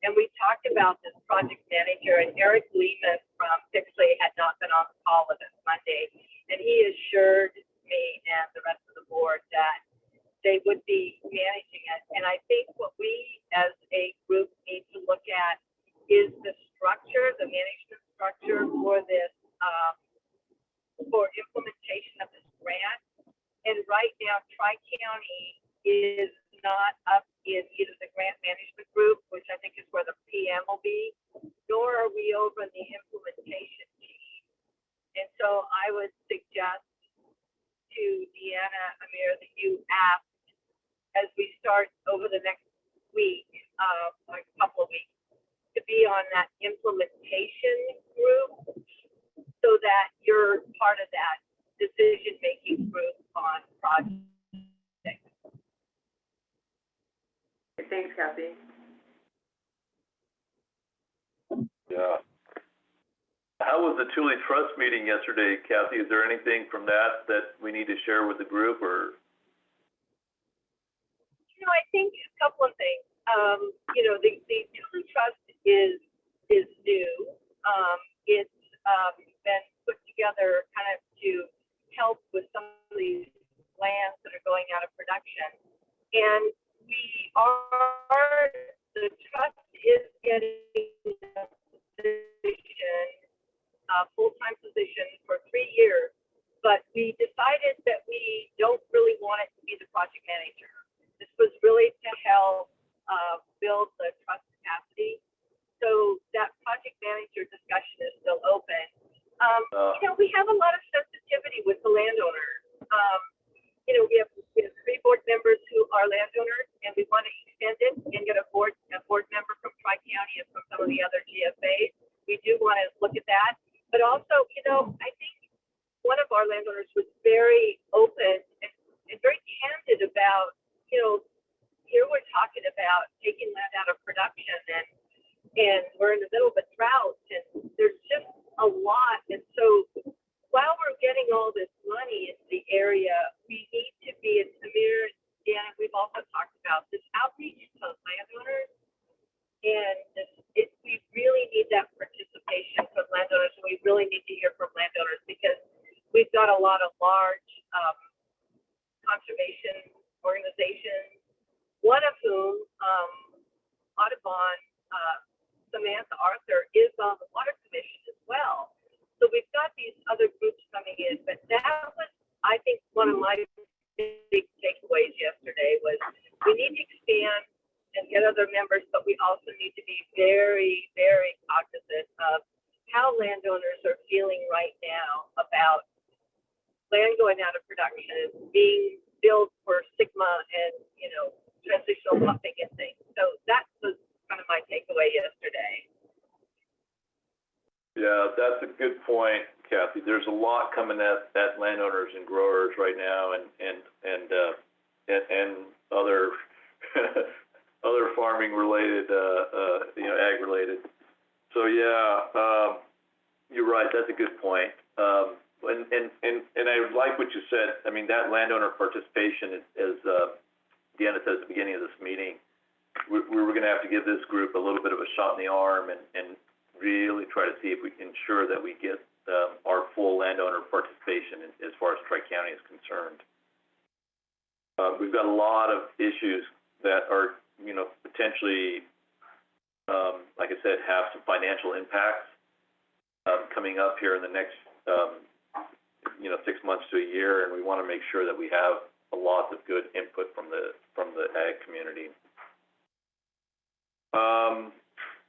And we talked about this project manager, and Eric Lehman from Pixley had not been on the call with us Monday. And he assured me and the rest of the board that they would be managing it. And I think what we as a group need to look at is the structure, the management structure for this, for implementation of this grant. And right now, Tri-County is not up in either the grant management group, which I think is where the PM will be, nor are we over in the implementation team. And so I would suggest to Deanna, Amir, that you ask as we start over the next week, like a couple of weeks, to be on that implementation group so that you're part of that decision-making group on projects. Thanks, Kathy. Yeah. How was the Thule Trust meeting yesterday, Kathy? Is there anything from that we need to share with the group, or? You know, I think a couple of things. You know, the Thule Trust is new. It's been put together kind of to help with some of these lands that are going out of production. And the trust is getting a position, a full-time position for 3 years, but we decided that we don't really want it to be the project manager. This was really to help build the trust capacity. So that project manager discussion is still open. You know, we have a lot of sensitivity with the landowners. You know, we have 3 board members who are landowners, and we want to extend it and get a board member from Tri-County and from some of the other GFAs. We do want to look at that. But also, you know, I think one of our landowners was very open and very candid about, you know, here we're talking about taking land out of production, and we're in the middle of a drought, and there's just a lot. And so while we're getting all this money into the area, we need to be, and Amir and Dan, we've also talked about this outreach to landowners, and we really need that participation from landowners, and we really need to hear from landowners, because we've got a lot of large conservation organizations, one of whom, Audubon, Samantha Arthur, is on the Water Commission as well. So we've got these other groups coming in, but that was, I think, one of my big takeaways yesterday was we need to expand and get other members, but we also need to be very, very cognizant of how landowners are feeling right now about land going out of production, being billed for SGMA and, you know, transitional pumping and things. So that was kind of my takeaway yesterday. Yeah, that's a good point, Kathy. There's a lot coming at landowners and growers right now, and other other farming related, you know, ag related. So yeah, you're right. That's a good point. And I like what you said. I mean, that landowner participation, as Deanna said at the beginning of this meeting, we were going to have to give this group a little bit of a shot in the arm and really try to see if we can ensure that we get our full landowner participation as far as Tri-County is concerned. We've got a lot of issues that are, you know, potentially, like I said, have some financial impacts coming up here in the next, you know, 6 months to a year, and we want to make sure that we have a lot of good input from the ag community.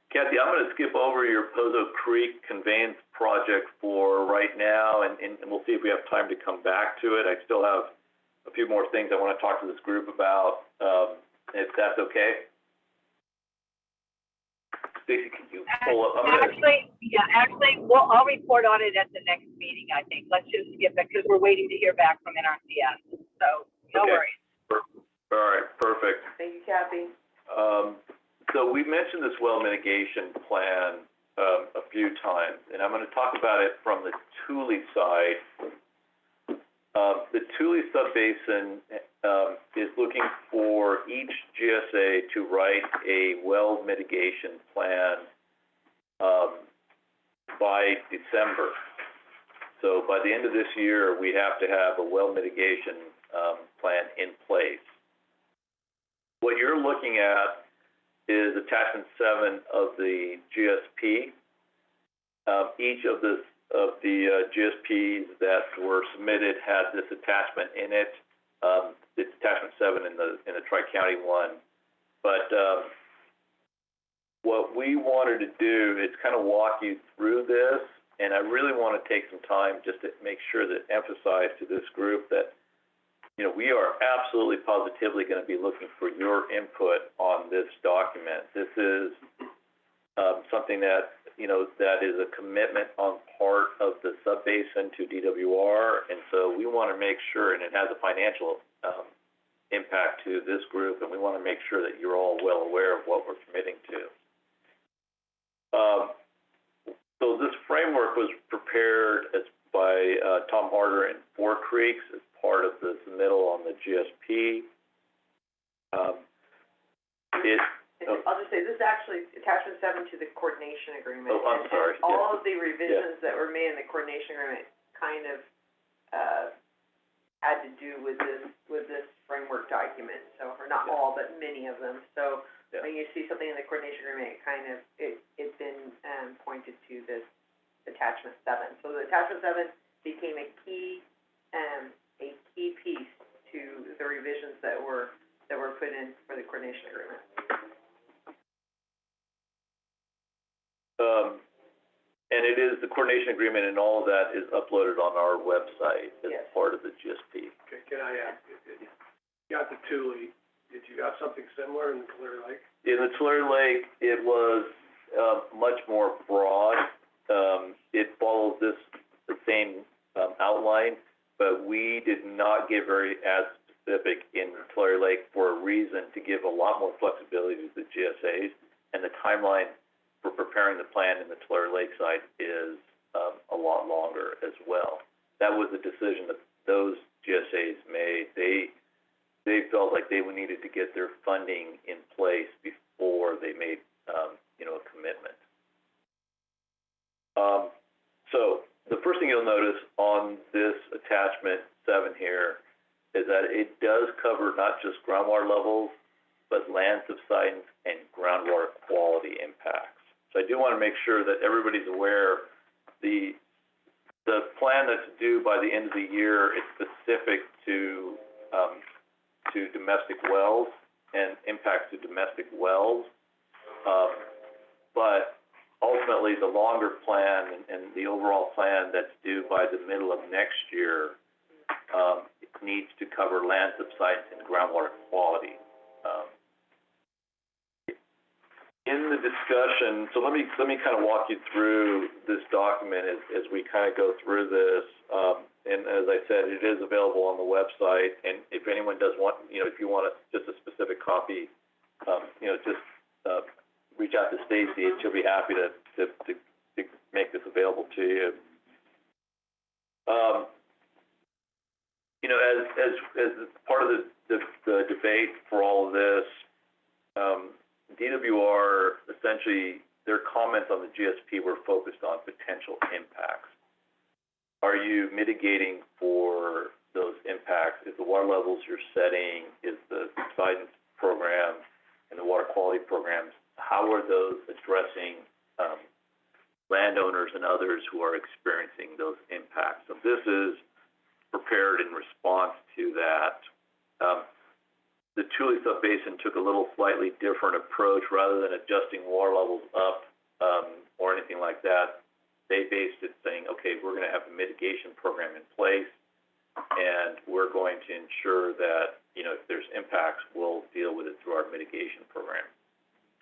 Kathy, I'm going to skip over your Pozo Creek conveyance project for right now, and we'll see if we have time to come back to it. I still have a few more things I want to talk to this group about, if that's okay. Stacy, can you pull up? Actually, I'll report on it at the next meeting, I think. Let's just skip it, because we're waiting to hear back from NRCS. So, no worries. All right, perfect. Thank you, Kathy. So we mentioned this well mitigation plan a few times, and I'm gonna talk about it from the Tule side. The Tule subbasin, is looking for each GSA to write a well mitigation plan, by December. So by the end of this year, we have to have a well mitigation, plan in place. What you're looking at is attachment 7 of the GSP. Each of the GSPs that were submitted had this attachment in it. It's attachment 7 in the Tri-County one. But what we wanted to do is kind of walk you through this, and I really want to take some time just to make sure that emphasize to this group that, you know, we are absolutely positively going to be looking for your input on this document. This is something that, you know, that is a commitment on part of the subbasin to DWR, and so we want to make sure, and it has a financial impact to this group, and we want to make sure that you're all well aware of what we're committing to. So this framework was prepared by Tom Harder and Four Creeks as part of the submittal on the GSP. I'll just say, this is actually attachment 7 to the coordination agreement. Oh, I'm sorry, And all of the revisions that were made in the coordination agreement kind of, had to do with this framework document, so, or not all, but many of them. So when you see something in the coordination agreement, it's been, pointed to this attachment 7. So the attachment 7 became a key piece to the revisions that were put in for the coordination agreement. And it is, the coordination agreement and all of that is uploaded on our website as Yes. part of the GSP. Okay, can I ask, you got the Tule, did you have something similar in the Clear Lake? In the Tulare Lake, it was much more broad. It follows the same outline, but we did not get very as specific in Tulare Lake for a reason to give a lot more flexibility to the GSAs, and the timeline for preparing the plan in the Tulare Lake side is a lot longer as well. That was a decision that those GSAs made. They felt like they needed to get their funding in place before they made, you know, a commitment. So the first thing you'll notice on this attachment 7 here is that it does cover not just groundwater levels, but land subsidence and groundwater quality impacts. So I do want to make sure that everybody's aware the plan that's due by the end of the year is specific to domestic wells and impacts to domestic wells. But ultimately, the longer plan and the overall plan that's due by the middle of next year needs to cover land subsidence and groundwater quality. In the discussion, so let me kind of walk you through this document as we kind of go through this. And as I said, it is available on the website. And if anyone does want, you know, if you want just a specific copy, you know, just reach out to Stacy, and she'll be happy to make this available to you. You know, as part of the debate for all of this, DWR, essentially, their comments on the GSP were focused on potential impacts. Are you mitigating for those impacts? Is the water levels you're setting, is the subsidence program and the water quality programs, how are those addressing landowners and others who are experiencing those impacts? So this is prepared in response to that. The Tule subbasin took a little slightly different approach. Rather than adjusting water levels up or anything like that, they based it saying, okay, we're going to have a mitigation program in place, and we're going to ensure that, you know, if there's impacts, we'll deal with it through our mitigation program.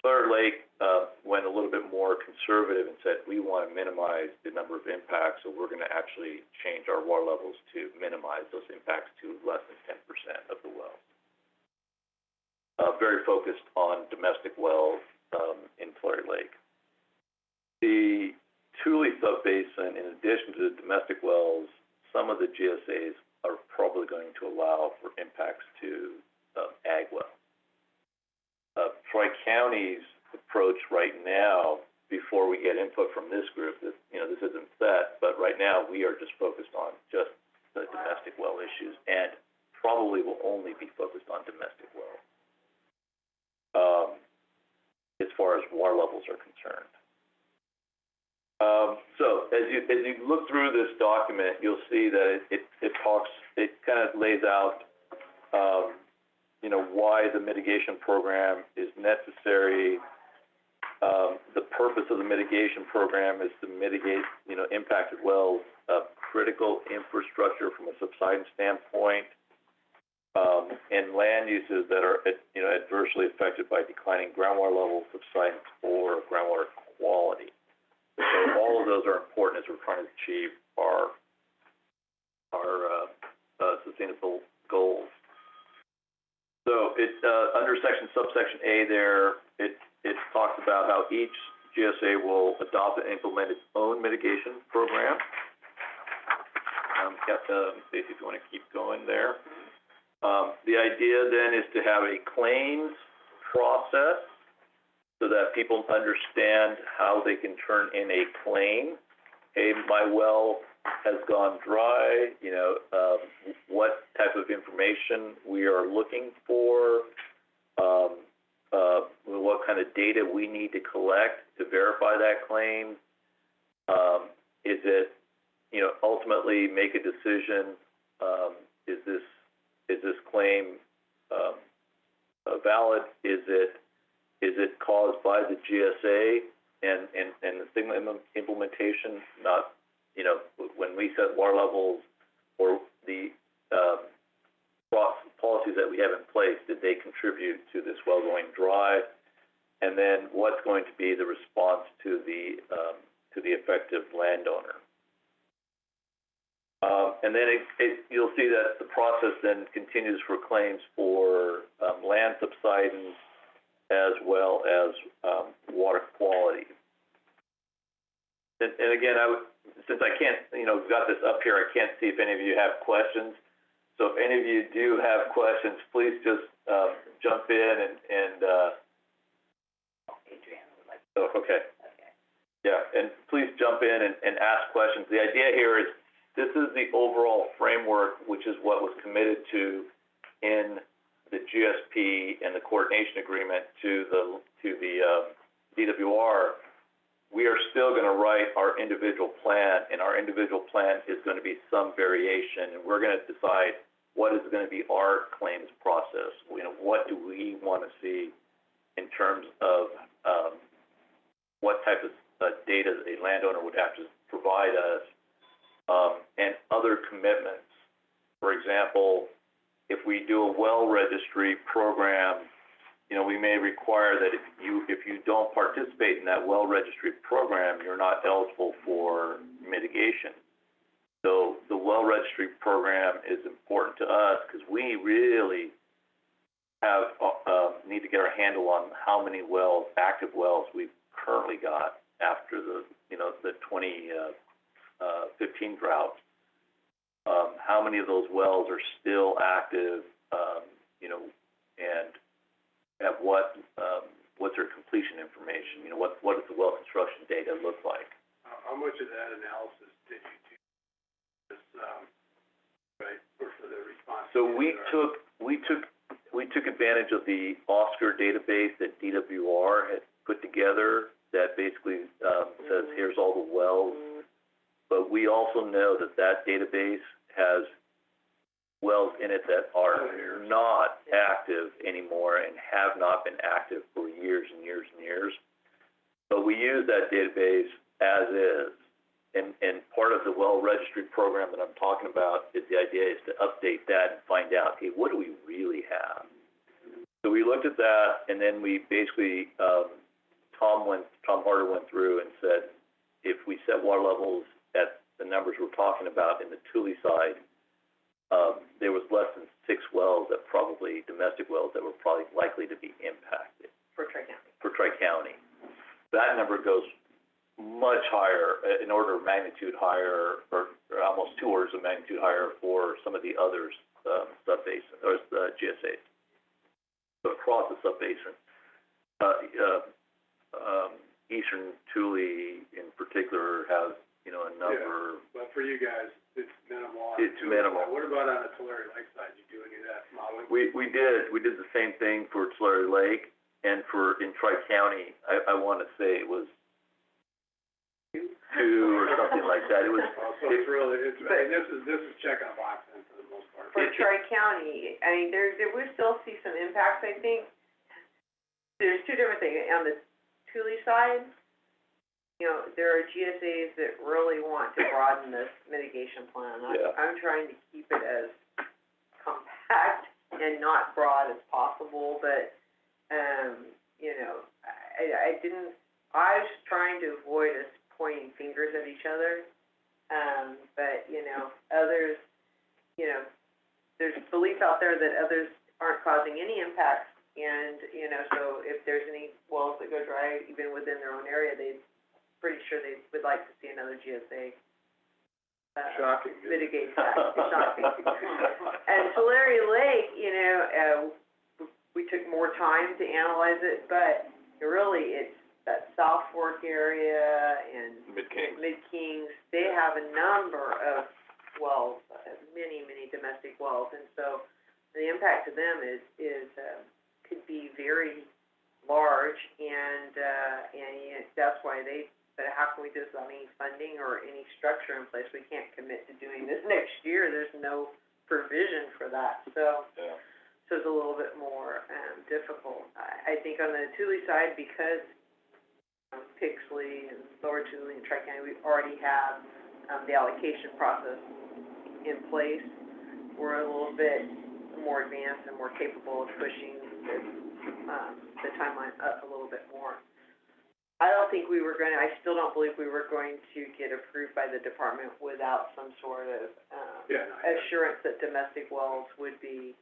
Clear Lake went a little bit more conservative and said, we want to minimize the number of impacts, so we're going to actually change our water levels to minimize those impacts to less than 10% of the wells. Very focused on domestic wells in Tulare Lake. The Tule subbasin, in addition to the domestic wells, some of the GSAs are probably going to allow for impacts to ag wells. Tri-County's approach right now, before we get input from this group, this isn't set, but right now we are just focused on just the domestic well issues, and probably will only be focused on domestic wells, as far as water levels are concerned. So as you look through this document, you'll see that it kind of lays out, why the mitigation program is necessary. The purpose of the mitigation program is to mitigate, impacted wells, critical infrastructure from a subsidence standpoint, and land uses that are, adversely affected by declining groundwater levels, subsidence, or groundwater quality. So all of those are important as we're trying to achieve our sustainable goals. So it under subsection A there, it talks about how each GSA will adopt and implement its own mitigation program. Stacey, if you want to keep going there. The idea then is to have a claims process so that people understand how they can turn in a claim. Hey, my well has gone dry, what type of information we are looking for, what kind of data we need to collect to verify that claim. Is it, ultimately make a decision, is this claim valid? Is it caused by the GSA and the signal implementation, not, when we set water levels or the policies that we have in place, did they contribute to this well going dry? And then what's going to be the response to the affected landowner? And then you'll see that the process then continues for claims for land subsidence as well as water quality. And again, since I can't, got this up here, I can't see if any of you have questions. So if any of you do have questions, please just jump in and Adriana would like okay. Yeah, and please jump in and ask questions. The idea here is this is the overall framework, which is what was committed to in the GSP and the coordination agreement to the DWR. We are still going to write our individual plan, and our individual plan is going to be some variation, and we're going to decide what is going to be our claims process. What do we want to see in terms of what type of data a landowner would have to provide us, and other commitments. For example, if we do a well registry program, we may require that if you don't participate in that well registry program, you're not eligible for mitigation. So the well registry program is important to us because we really have need to get our handle on how many wells, active wells, we've currently got after the 2015 drought. How many of those wells are still active, and at what's their completion information? What does the well construction data look like? How much of that analysis did you do? For the response? So we took advantage of the Oscar database that DWR had put together that basically says here's all the wells, but we also know that database has wells in it that are not active anymore and have not been active for years and years and years. But we use that database as is. And part of the well registry program that I'm talking about is the idea is to update that and find out, hey, what do we really have? So we looked at that, and then we basically, Tom Harder went through and said, if we set water levels at the numbers we're talking about in the Tule side, there was less than 6 wells that probably, domestic wells, that were probably likely to be impacted. for Tri-County. For Tri-County. That number goes much higher, an order of magnitude higher, or almost 2 orders of magnitude higher for some of the others, sub-basin, or the GSAs. So across the sub-basin. Eastern Tule in particular has, you know, a number. But for you guys, it's minimal. It's minimal. What about on the Tulare Lake side? Did you do any of that modeling? We did the same thing for Tulare Lake, and in Tri-County, I wanna say it was 2 or something like that. It was, So it's really, I mean, this is checking a box then for the most part. For Tri-County, I mean, there we still see some impacts, I think. There's 2 different things. On the Tule side, you know, there are GSAs that really want to broaden this mitigation plan. Yeah. I'm trying to keep it as compact and not broad as possible, but, you know, I was trying to avoid us pointing fingers at each other. But, you know, others, you know, there's belief out there that others aren't causing any impacts. And, you know, so if there's any wells that go dry, even within their own area, pretty sure they would like to see another GSA. Shocking. Mitigate that. It's shocking. And Tulare Lake, you know, we took more time to analyze it, but really it's that South Fork area and Mid-Kings, they have a number of wells, many domestic wells, and so the impact to them is could be very large, and that's why they said, how can we do this without any funding or any structure in place? We can't commit to doing this next year. There's no provision for that, so. yeah. So it's a little bit more difficult. I think on the Tule side, because Pixley and Lower Tule and Tri-County, we already have the allocation process in place. We're a little bit more advanced and more capable of pushing the timeline up a little bit more. I don't think I still don't believe we were going to get approved by the department without some sort of assurance that domestic wells would be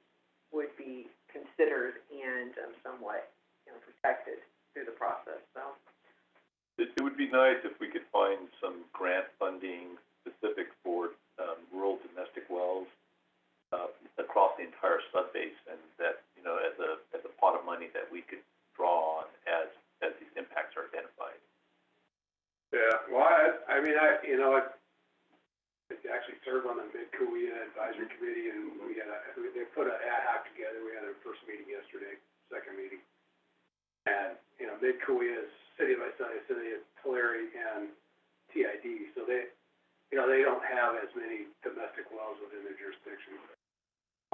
considered and somewhat, you know, protected through the process, so. It would be nice if we could find some grant funding specific for, rural domestic wells, across the entire sub-basin, that, you know, as a pot of money that we could draw on as these impacts are identified. Yeah, well, I mean, you know, I actually served on the Mid-Cahuilla Advisory Committee, and they put an ad hoc together. We had our first meeting yesterday, second meeting. And, you know, Mid-Cahuilla is City of Visalia, City of Tulare, and TID, so they, you know, they don't have as many domestic wells within their jurisdiction.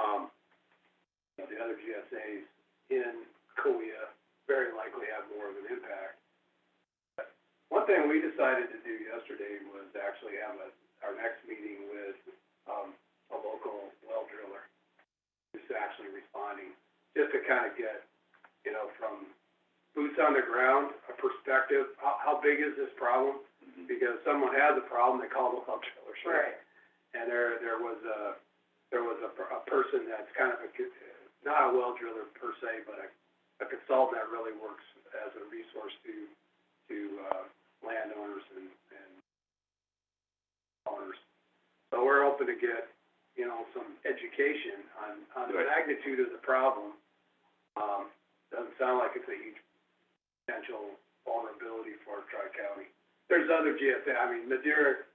You know, the other GSAs in Cahuilla very likely have more of an impact. But one thing we decided to do yesterday was actually have our next meeting with a local well driller who's actually responding, just to kind of get, you know, from boots on the ground, a perspective, how big is this problem? Mm-hmm. Because someone has a problem, they call the well driller. Right. And there was a person that's kind of not a well driller per se, but a consultant that really works as a resource to landowners and owners. So we're hoping to get, you know, some education on the magnitude of the problem. Doesn't sound like it's a huge potential vulnerability for Tri-County. There's other GSA, I mean, Madera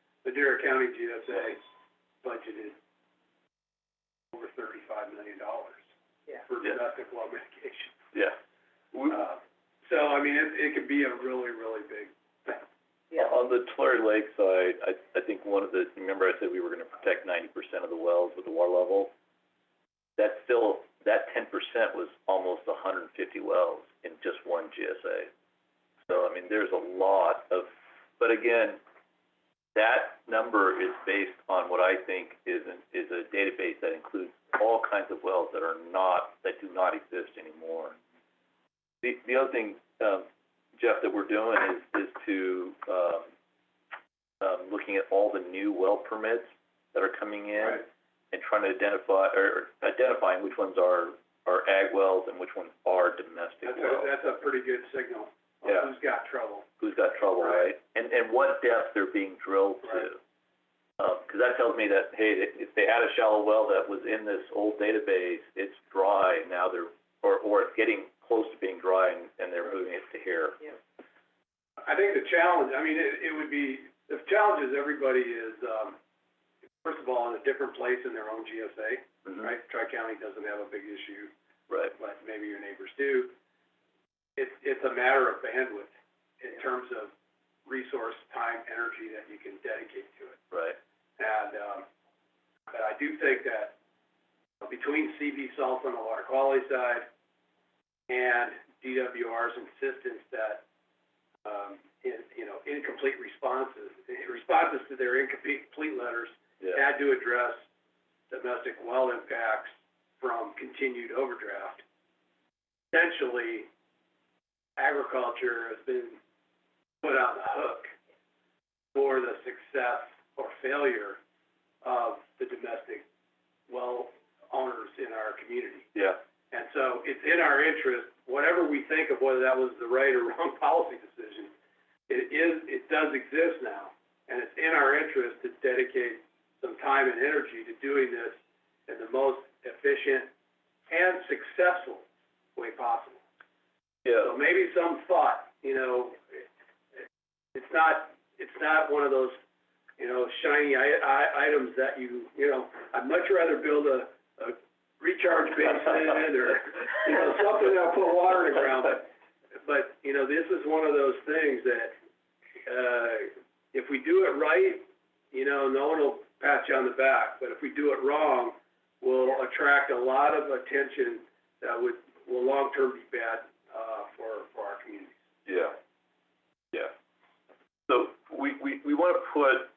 County GSA budgeted over $35 million for domestic well mitigation. Yeah. So, I mean, it could be a really, really big thing. Yeah. On the Tulare Lake side, I think remember I said we were gonna protect 90% of the wells with the water level? That 10% was almost 150 wells in just one GSA. So, I mean, there's a lot of, but again, that number is based on what I think is a database that includes all kinds of wells that do not exist anymore. The other thing, Jeff, that we're doing is to, looking at all the new well permits that are coming in. Right. And trying to identifying which ones are ag wells and which ones are domestic wells. That's a pretty good signal. Yeah. who's got trouble. Who's got trouble, right? And what depth they're being drilled to. Because that tells me that, hey, if they had a shallow well that was in this old database, it's dry, now they're, or it's getting close to being dry and they're moving it to here. Yeah. I think the challenge, I mean, it would be, the challenge is everybody is, first of all, in a different place in their own GSA, right? Tri-County doesn't have a big issue, Right. but maybe your neighbors do. It's a matter of bandwidth in terms of resource, time, energy that you can dedicate to it. Right. And, but I do think that between CV Salt on the water quality side and DWR's insistence that, incomplete responses to their incomplete letters Yeah. had to address domestic well impacts from continued overdraft. Essentially, agriculture has been put on the hook for the success or failure of the domestic well owners in our community. Yeah. And so it's in our interest, whatever we think of whether that was the right or wrong policy decision, it does exist now. And it's in our interest to dedicate some time and energy to doing this in the most efficient and successful way possible. Yeah. So maybe some thought, it's not one of those, shiny items that I'd much rather build a recharge basin or, something that'll put water in the ground. But, this is one of those things that, if we do it right, no one will pat you on the back. But if we do it wrong, we'll attract a lot of attention that will long-term be bad, for our communities. Yeah. Yeah. So we want to put,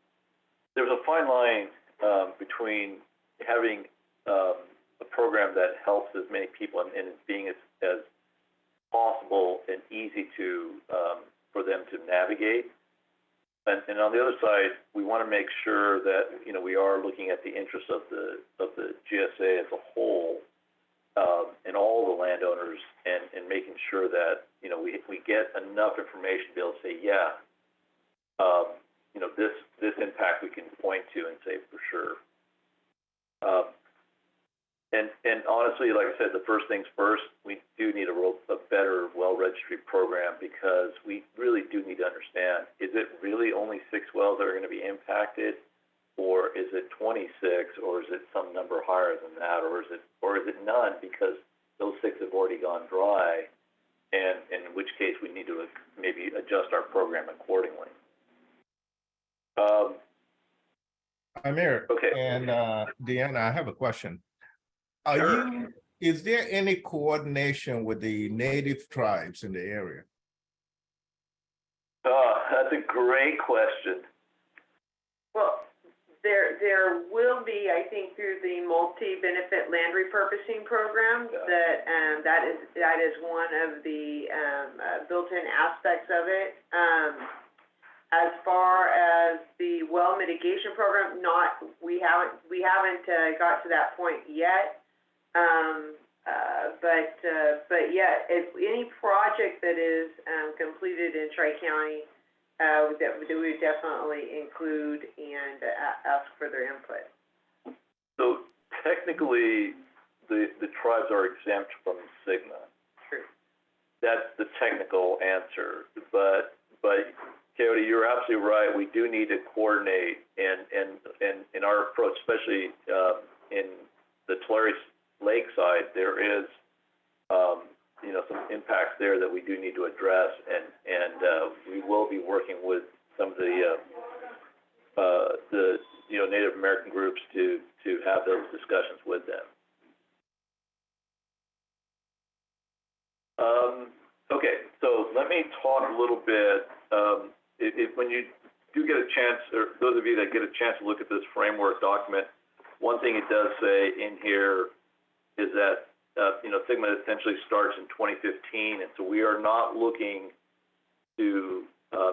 there's a fine line between having a program that helps as many people and being as possible and easy to for them to navigate. And on the other side, we want to make sure that we are looking at the interests of the GSA as a whole, and all the landowners, and making sure that we get enough information to be able to say, yeah, this impact we can point to and say for sure. And honestly, like I said, the first things first, we do need a better well registry program, because we really do need to understand, is it really only 6 wells that are going to be impacted, or is it 26, or is it some number higher than that, or is it none, because those 6 have already gone dry, and in which case we need to maybe adjust our program accordingly. Amir. Okay. And Deanna, I have a question. Sure. Is there any coordination with the native tribes in the area? That's a great question. Well, there will be, I think, through the multi-benefit land repurposing program, Yeah. that is one of the built-in aspects of it. As far as the well mitigation program, we haven't got to that point yet. But yeah, if any project that is completed in Tri-County, that we would definitely include and ask for their input. So technically, the tribes are exempt from SGMA. True. That's the technical answer. But Coyote, you're absolutely right. We do need to coordinate, and in our approach, especially in the Tulare Lake side, there is some impacts there that we do need to address, and we will be working with some of the Native American groups to have those discussions with them. Okay, so let me talk a little bit. When you do get a chance, or those of you that get a chance to look at this framework document, one thing it does say in here is that SGMA essentially starts in 2015, and so we are not looking to,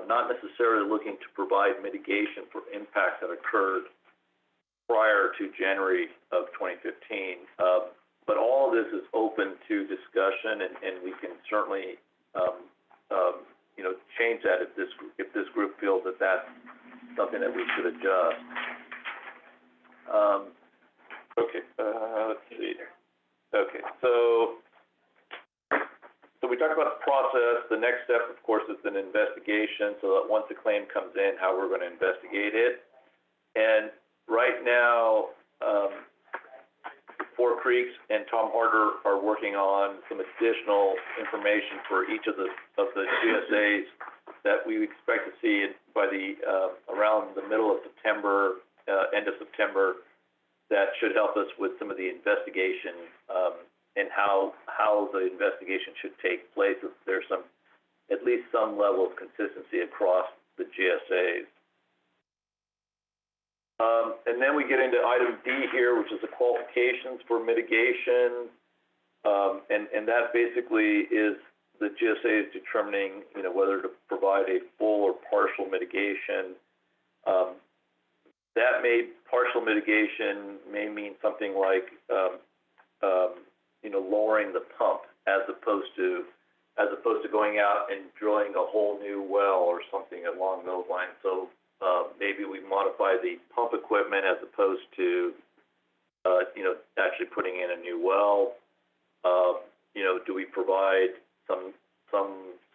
not necessarily looking to provide mitigation for impacts that occurred prior to January of 2015. But all of this is open to discussion, and we can certainly change that if this group feels that that's something that we should adjust. Okay, let's see. Okay, so we talked about the process. The next step, of course, is an investigation, so that once the claim comes in, how we're gonna investigate it. And right now, Four Creeks and Tom Harder are working on some additional information for each of the GSAs that we expect to see by around the middle of September, end of September. That should help us with some of the investigation, and how the investigation should take place, if there's at least some level of consistency across the GSAs. And then we get into item D here, which is the qualifications for mitigation. And that basically is the GSA is determining, whether to provide a full or partial mitigation. Partial mitigation may mean something like, lowering the pump as opposed to going out and drilling a whole new well or something along those lines. So maybe we modify the pump equipment as opposed to, actually putting in a new well. Do we provide some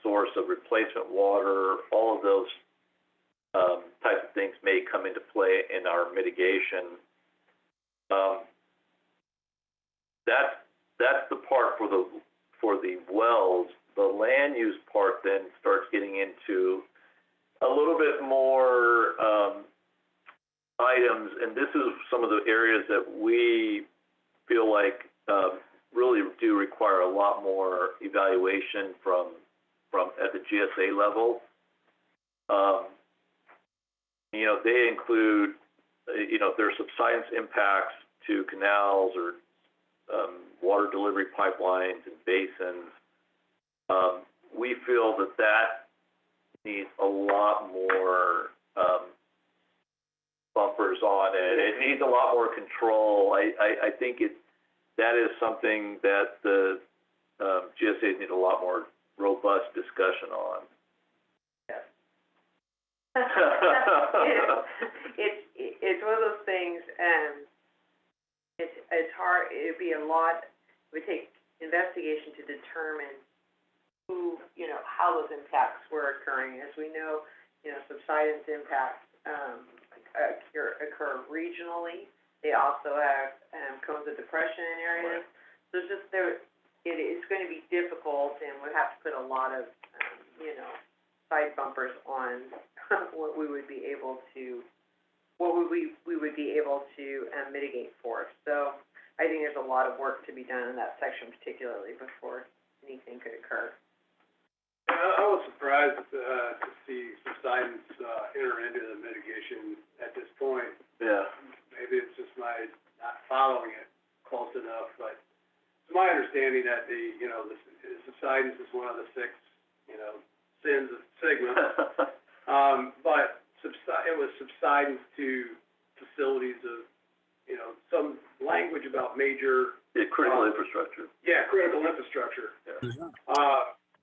source of replacement water? All of those types of things may come into play in our mitigation. That's the part for the wells. The land use part then starts getting into a little bit more items, and this is some of the areas that we feel like really do require a lot more evaluation from at the GSA level. They include, if there's subsidence impacts to canals or water delivery pipelines and basins. We feel that needs a lot more bumpers on it. It needs a lot more control. I think that is something that the GSAs need a lot more robust discussion on. It's one of those things, it's hard, it would take investigation to determine how those impacts were occurring. As we know, subsidence impacts, occur regionally. They also have, cones of depression in areas. So it is going to be difficult, and we'd have to put a lot of, side bumpers on what we would be able to mitigate for. So I think there's a lot of work to be done in that section, particularly before anything could occur. I was surprised to see subsidence enter into the mitigation at this point. Yeah. Maybe it's just my not following it close enough, but it's my understanding that the subsidence is one of the 6, sins of Sigma. But it was subsidence to facilities of, some language about major. Yeah, critical infrastructure. Yeah, critical infrastructure. Yeah.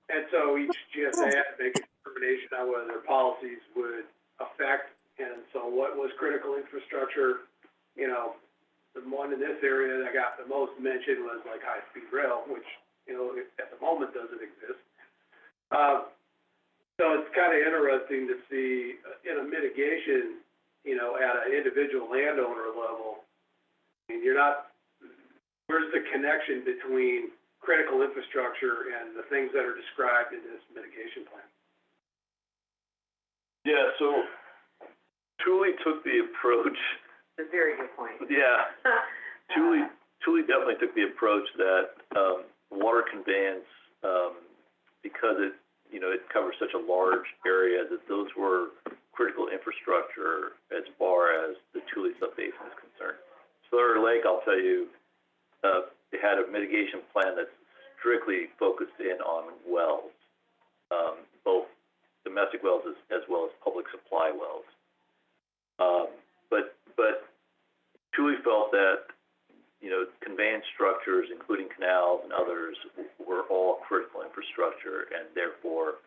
And so each GSA had to make a determination on whether their policies would affect. And so what was critical infrastructure? The one in this area that got the most mention was like high-speed rail, which, at the moment doesn't exist. So it's kind of interesting to see in a mitigation, at an individual landowner level. I mean, where's the connection between critical infrastructure and the things that are described in this mitigation plan? Yeah, so Thule took the approach. It's a very good point. Yeah, Thule definitely took the approach that water conveyance, because it covers such a large area, that those were critical infrastructure as far as the Thule subbasin is concerned. Slurry Lake, I'll tell you, they had a mitigation plan that's strictly focused in on wells, both domestic wells as well as public supply wells. But Thule felt that, conveyance structures, including canals and others, were all critical infrastructure, and therefore,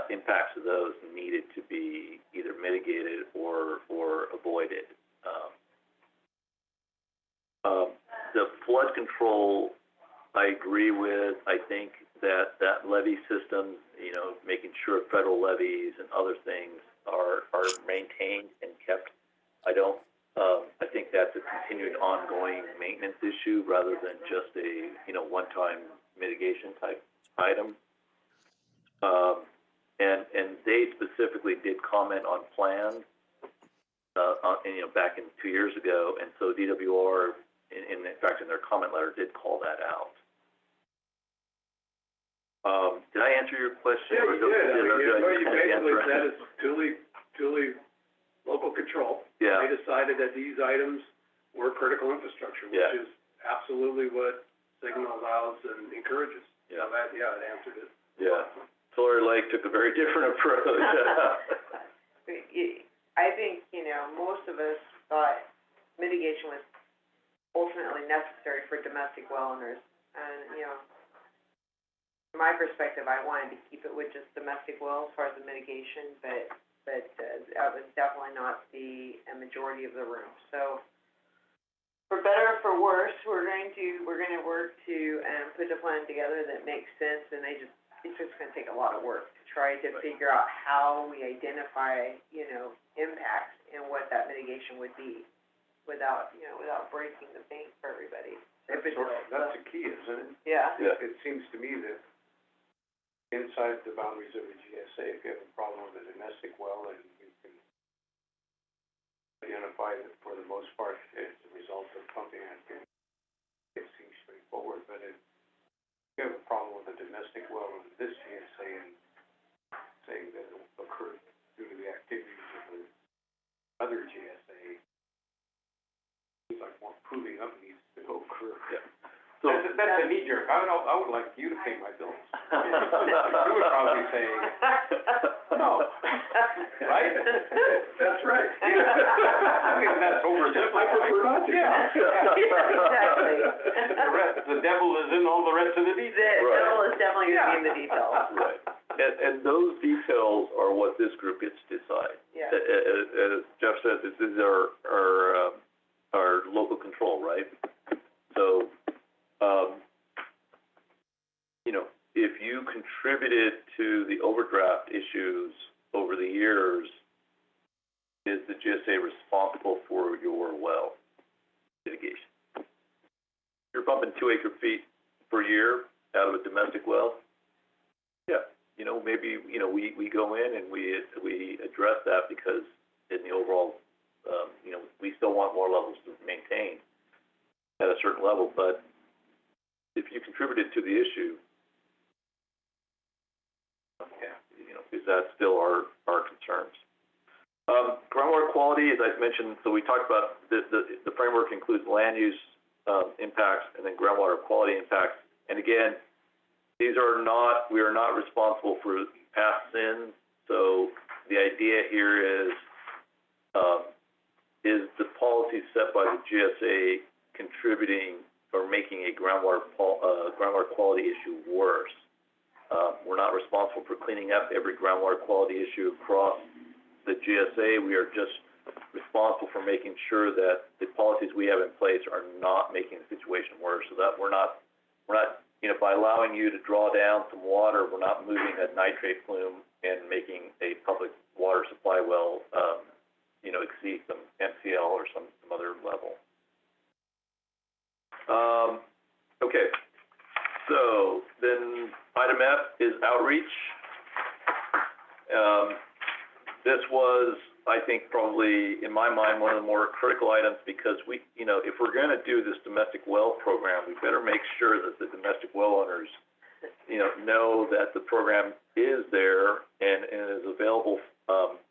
impact impacts of those needed to be either mitigated or avoided. The flood control, I agree with. I think that levee system, making sure federal levees and other things are maintained and kept. I think that's a continued ongoing maintenance issue rather than just a, one-time mitigation type item. And they specifically did comment on plans, back in 2 years ago, and so DWR, in fact, in their comment letter, did call that out. Did I answer your question? Yeah, you did. What you basically answer said it? is Thule local control. Yeah. They decided that these items were critical infrastructure, which Yeah. is absolutely what Signal allows and encourages. Yeah. So it answered it. Yeah. Tulare Lake took a very different approach. I think, most of us thought mitigation was ultimately necessary for domestic well owners. And, from my perspective, I wanted to keep it with just domestic wells as far as the mitigation, but that was definitely not the majority of the room. So, for better or for worse, we're gonna work to, put a plan together that makes sense, and it's just gonna take a lot of work to try to figure out how we identify, impacts and what that mitigation would be without breaking the bank for everybody. That's the key, isn't it? Yeah. Yeah. It seems to me that inside the boundaries of the GSA, if you have a problem with a domestic well, and you can identify that for the most part, it's a result of pumping activity, it seems straightforward. But if you have a problem with a domestic well in this GSA and saying that it occurred due to the activities of the other GSA, it's like more proving up needs to occur. Yeah. So, That's a knee jerk. I would like you to pay my bills. You would probably say, no, right? That's right. I mean, that's oversimplified. I prefer not to. Yeah. Exactly. The devil is in all the rest of the The details. devil is definitely gonna be in the details. right. And those details are what this group gets to decide. Yeah. As Jeff said, this is our local control, right? So, if you contributed to the overdraft issues over the years, is the GSA responsible for your well mitigation? You're pumping 2 acre-feet per year out of a domestic well? Yeah, maybe, we go in and we address that because in the overall, we still want more levels to maintain at a certain level, but if you contributed to the issue, is that still our concerns? Groundwater quality, as I've mentioned, so we talked about the framework includes land use impacts and then groundwater quality impacts. And again, we are not responsible for past sins. So the idea here is the policy set by the GSA contributing or making a groundwater quality issue worse? We're not responsible for cleaning up every groundwater quality issue across the GSA. We are just responsible for making sure that the policies we have in place are not making the situation worse. So that we're not, by allowing you to draw down some water, we're not moving that nitrate plume and making a public water supply well, exceed some MCL or some other level. Okay. So then item F is outreach. This was, I think, probably, in my mind, one of the more critical items because we, if we're going to do this domestic well program, we better make sure that the domestic well owners, know that the program is there and is available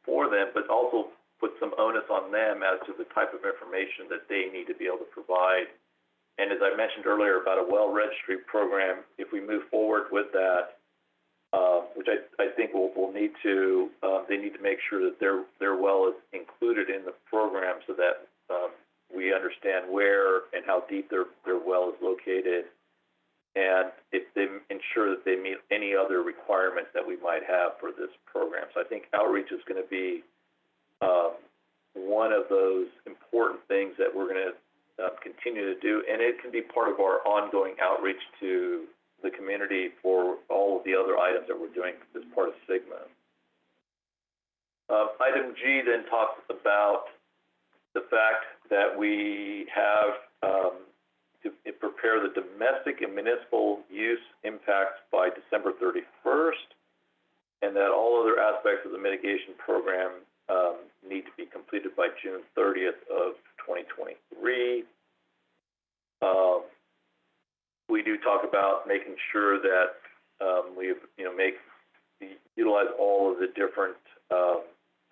for them, but also put some onus on them as to the type of information that they need to be able to provide. And as I mentioned earlier about a well registry program, if we move forward with that, which I think we'll need to, they need to make sure that their well is included in the program so that we understand where and how deep their well is located, and if they ensure that they meet any other requirements that we might have for this program. So I think outreach is going to be one of those important things that we're going to continue to do, and it can be part of our ongoing outreach to the community for all of the other items that we're doing as part of SGMA. Item G then talks about the fact that we have to prepare the domestic and municipal use impacts by December 31st, and that all other aspects of the mitigation program need to be completed by June 30th of 2023. We do talk about making sure that we utilize all of the different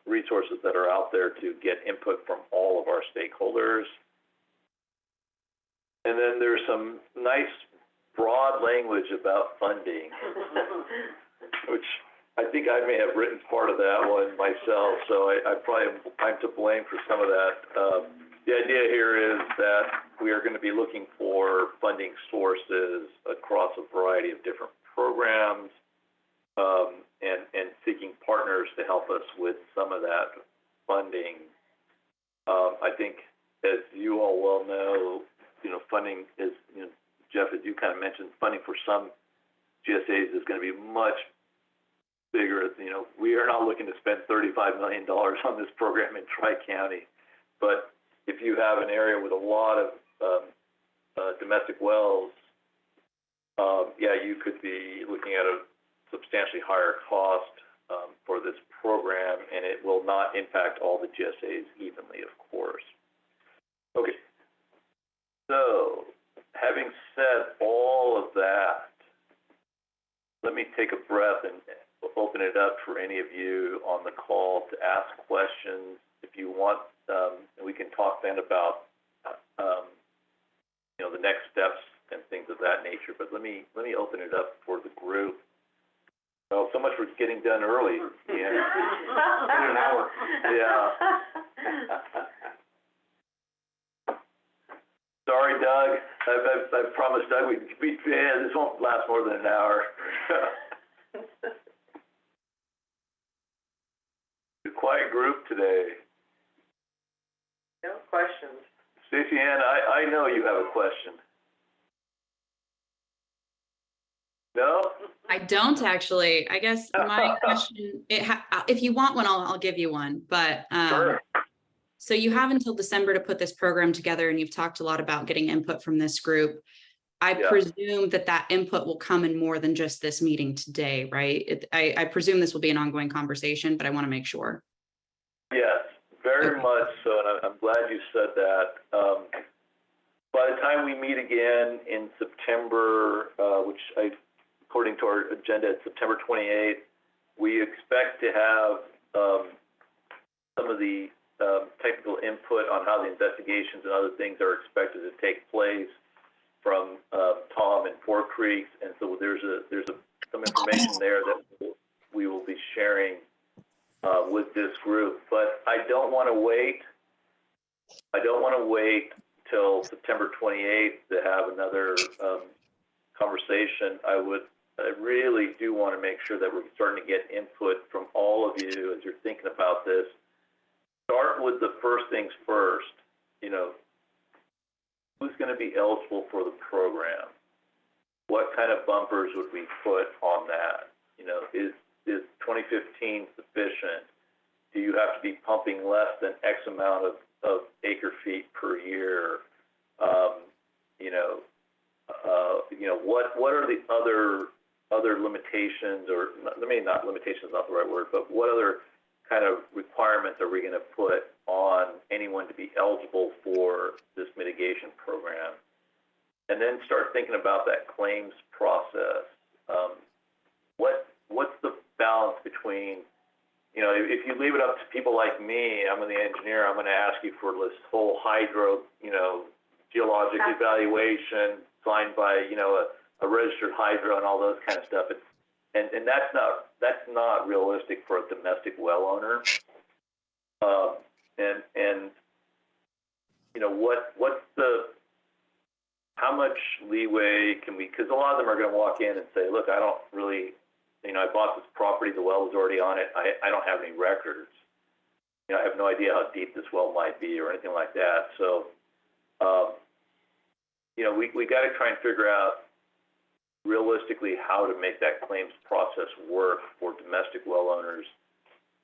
resources that are out there to get input from all of our stakeholders. And then there's some nice broad language about funding, which I think I may have written part of that one myself, so I'm to blame for some of that. The idea here is that we are going to be looking for funding sources across a variety of different programs, and seeking partners to help us with some of that funding. I think, as you all well know, funding is, Jeff, as you kind of mentioned, funding for some GSAs is going to be much bigger. We are not looking to spend $35 million on this program in Tri-County, but if you have an area with a lot of domestic wells, you could be looking at a substantially higher cost for this program, and it will not impact all the GSAs evenly, of course. Okay, so having said all of that, let me take a breath and open it up for any of you on the call to ask questions. If you want, we can talk then about the next steps and things of that nature. But let me open it up for the group. Oh, so much for getting done early. Yeah. In an hour. Yeah. Sorry, Doug. I promised Doug this won't last more than an hour. A quiet group today. No questions. Stacey Ann, I know you have a question. No? I don't actually. I guess my question, if you want one, I'll give you one. But Sure. So you have until December to put this program together, and you've talked a lot about getting input from this group. I presume that input will come in more than just this meeting today, right? I presume this will be an ongoing conversation, but I want to make sure. Yes, very much so, and I'm glad you said that. By the time we meet again in September, according to our agenda, it's September 28th, we expect to have some of the technical input on how the investigations and other things are expected to take place from Tom and Four Creeks, and so there's some information there that we will be sharing with this group. But I don't want to wait. Till September 28th to have another conversation. I really do want to make sure that we're starting to get input from all of you as you're thinking about this. Start with the first things first. Who's going to be eligible for the program? What kind of bumpers would we put on that? Is 2015 sufficient? Do you have to be pumping less than X amount of acre feet per year? What are the other limitations, or maybe not limitations is not the right word, but what other kind of requirements are we going to put on anyone to be eligible for this mitigation program? And then start thinking about that claims process. What's the balance between, if you leave it up to people like me, I'm the engineer, I'm going to ask you for this whole hydro, geologic evaluation signed by, a registered hydro and all those kind of stuff. And that's not realistic for a domestic well owner. how much leeway can we, because a lot of them are gonna walk in and say, look, I don't really, you know, I bought this property, the well was already on it, I don't have any records. You know, I have no idea how deep this well might be or anything like that, so, you know, we gotta try and figure out realistically how to make that claims process work for domestic well owners.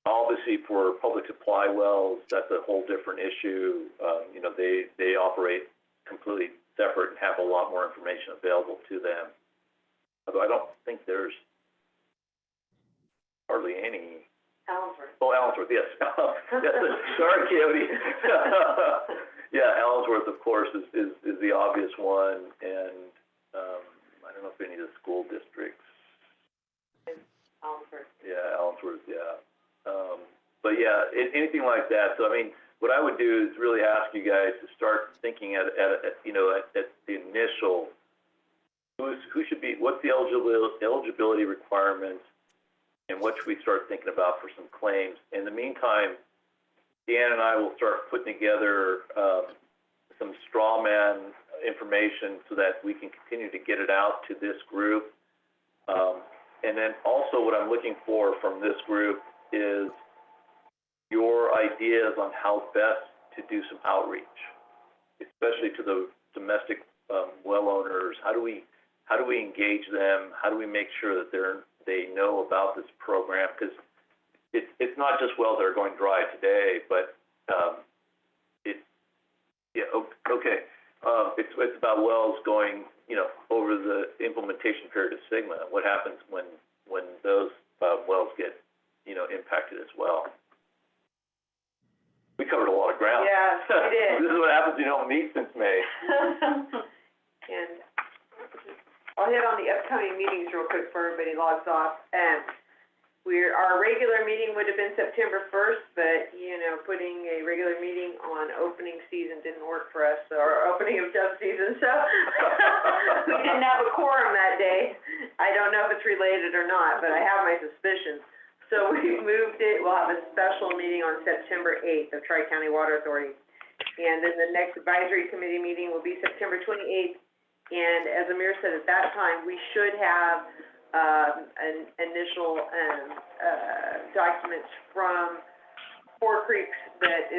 Obviously, for public supply wells, that's a whole different issue. You know, they operate completely separate and have a lot more information available to them. Although I don't think there's hardly any. Allensworth. Oh, Allensworth, yes. Sorry, Coyote. Yeah, Allensworth, of course, is the obvious one, and I don't know if any of the school districts. Allensworth. Yeah, Allensworth, yeah. But yeah, anything like that. So I mean, what I would do is really ask you guys to start thinking at you know, at the initial, who should be, what's the eligibility requirements, and what should we start thinking about for some claims. In the meantime, Dan and I will start putting together some straw man information so that we can continue to get it out to this group. And then also what I'm looking for from this group is your ideas on how best to do some outreach, especially to the domestic well owners. How do we engage them? How do we make sure that they know about this program? Because it's not just wells that are going dry today, but it's about wells going, you know, over the implementation period of SGMA. What happens when those wells get, you know, impacted as well? We covered a lot of ground. Yeah, we did. This is what happens when you don't meet since May. And I'll hit on the upcoming meetings real quick before everybody logs off. Our regular meeting would have been September 1st, but, you know, putting a regular meeting on opening season didn't work for us, or opening of dove season, so we didn't have a quorum that day. I don't know if it's related or not, but I have my suspicions. So we moved it. We'll have a special meeting on September 8th of Tri-County Water Authority. And then the next advisory committee meeting will be September 28th. And as Amir said, at that time, we should have an initial documents from Four Creeks that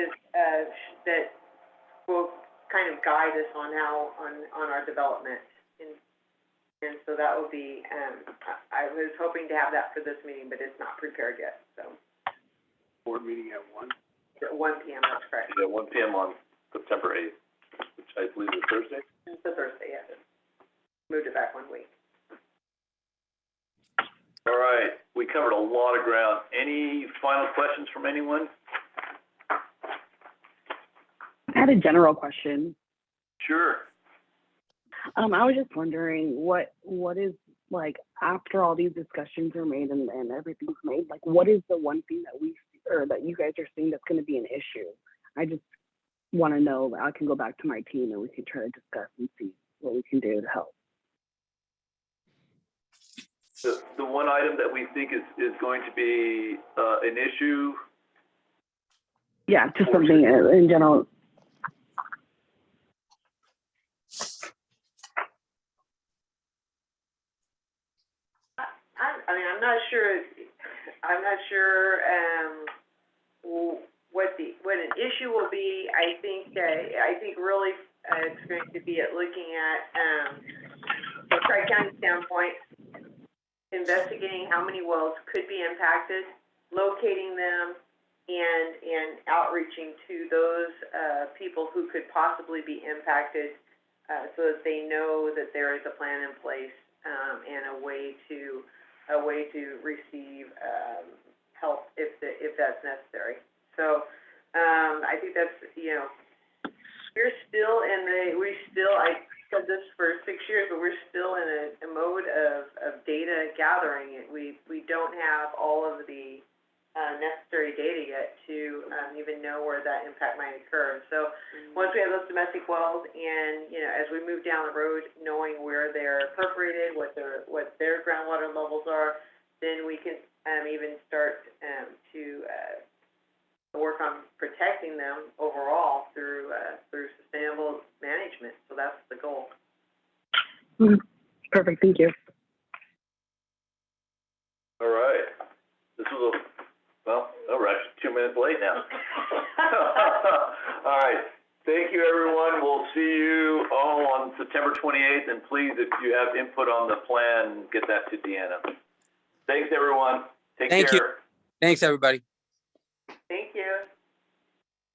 will kind of guide us on how on our development. And so that will be, I was hoping to have that for this meeting, but it's not prepared yet, so. Board meeting at 1? At 1 p.m., that's correct. Yeah, 1 p.m. on September 8th, which I believe is Thursday. It's a Thursday, yes. Moved it back 1 week. All right, we covered a lot of ground. Any final questions from anyone? I had a general question. Sure. I was just wondering what is, like, after all these discussions are made and everything's made, like, what is the one thing that you guys are seeing that's going to be an issue? I just want to know. I can go back to my team and we can try to discuss and see what we can do to help. The one item that we think is going to be an issue. Yeah, just something in general. I'm not sure what an issue will be. I think really it's going to be at looking at from Tri-County standpoint, investigating how many wells could be impacted, locating them, and outreaching to those people who could possibly be impacted, so that they know that there is a plan in place and a way to receive help if that's necessary. So I think that's, you know, I said this for 6 years, but we're still in a mode of data gathering. We don't have all of the necessary data yet to even know where that impact might occur. So once we have those domestic wells, and, you know, as we move down the road, knowing where they're perforated, what their groundwater levels are, then we can even start to work on protecting them overall through sustainable management. So that's the goal. Perfect, thank you. All right. This was we're actually 2 minutes late now. All right. Thank you, everyone. We'll see you all on September 28th, and please, if you have input on the plan, get that to Deanna. Thanks, everyone. Take care. Thank you. Thanks, everybody.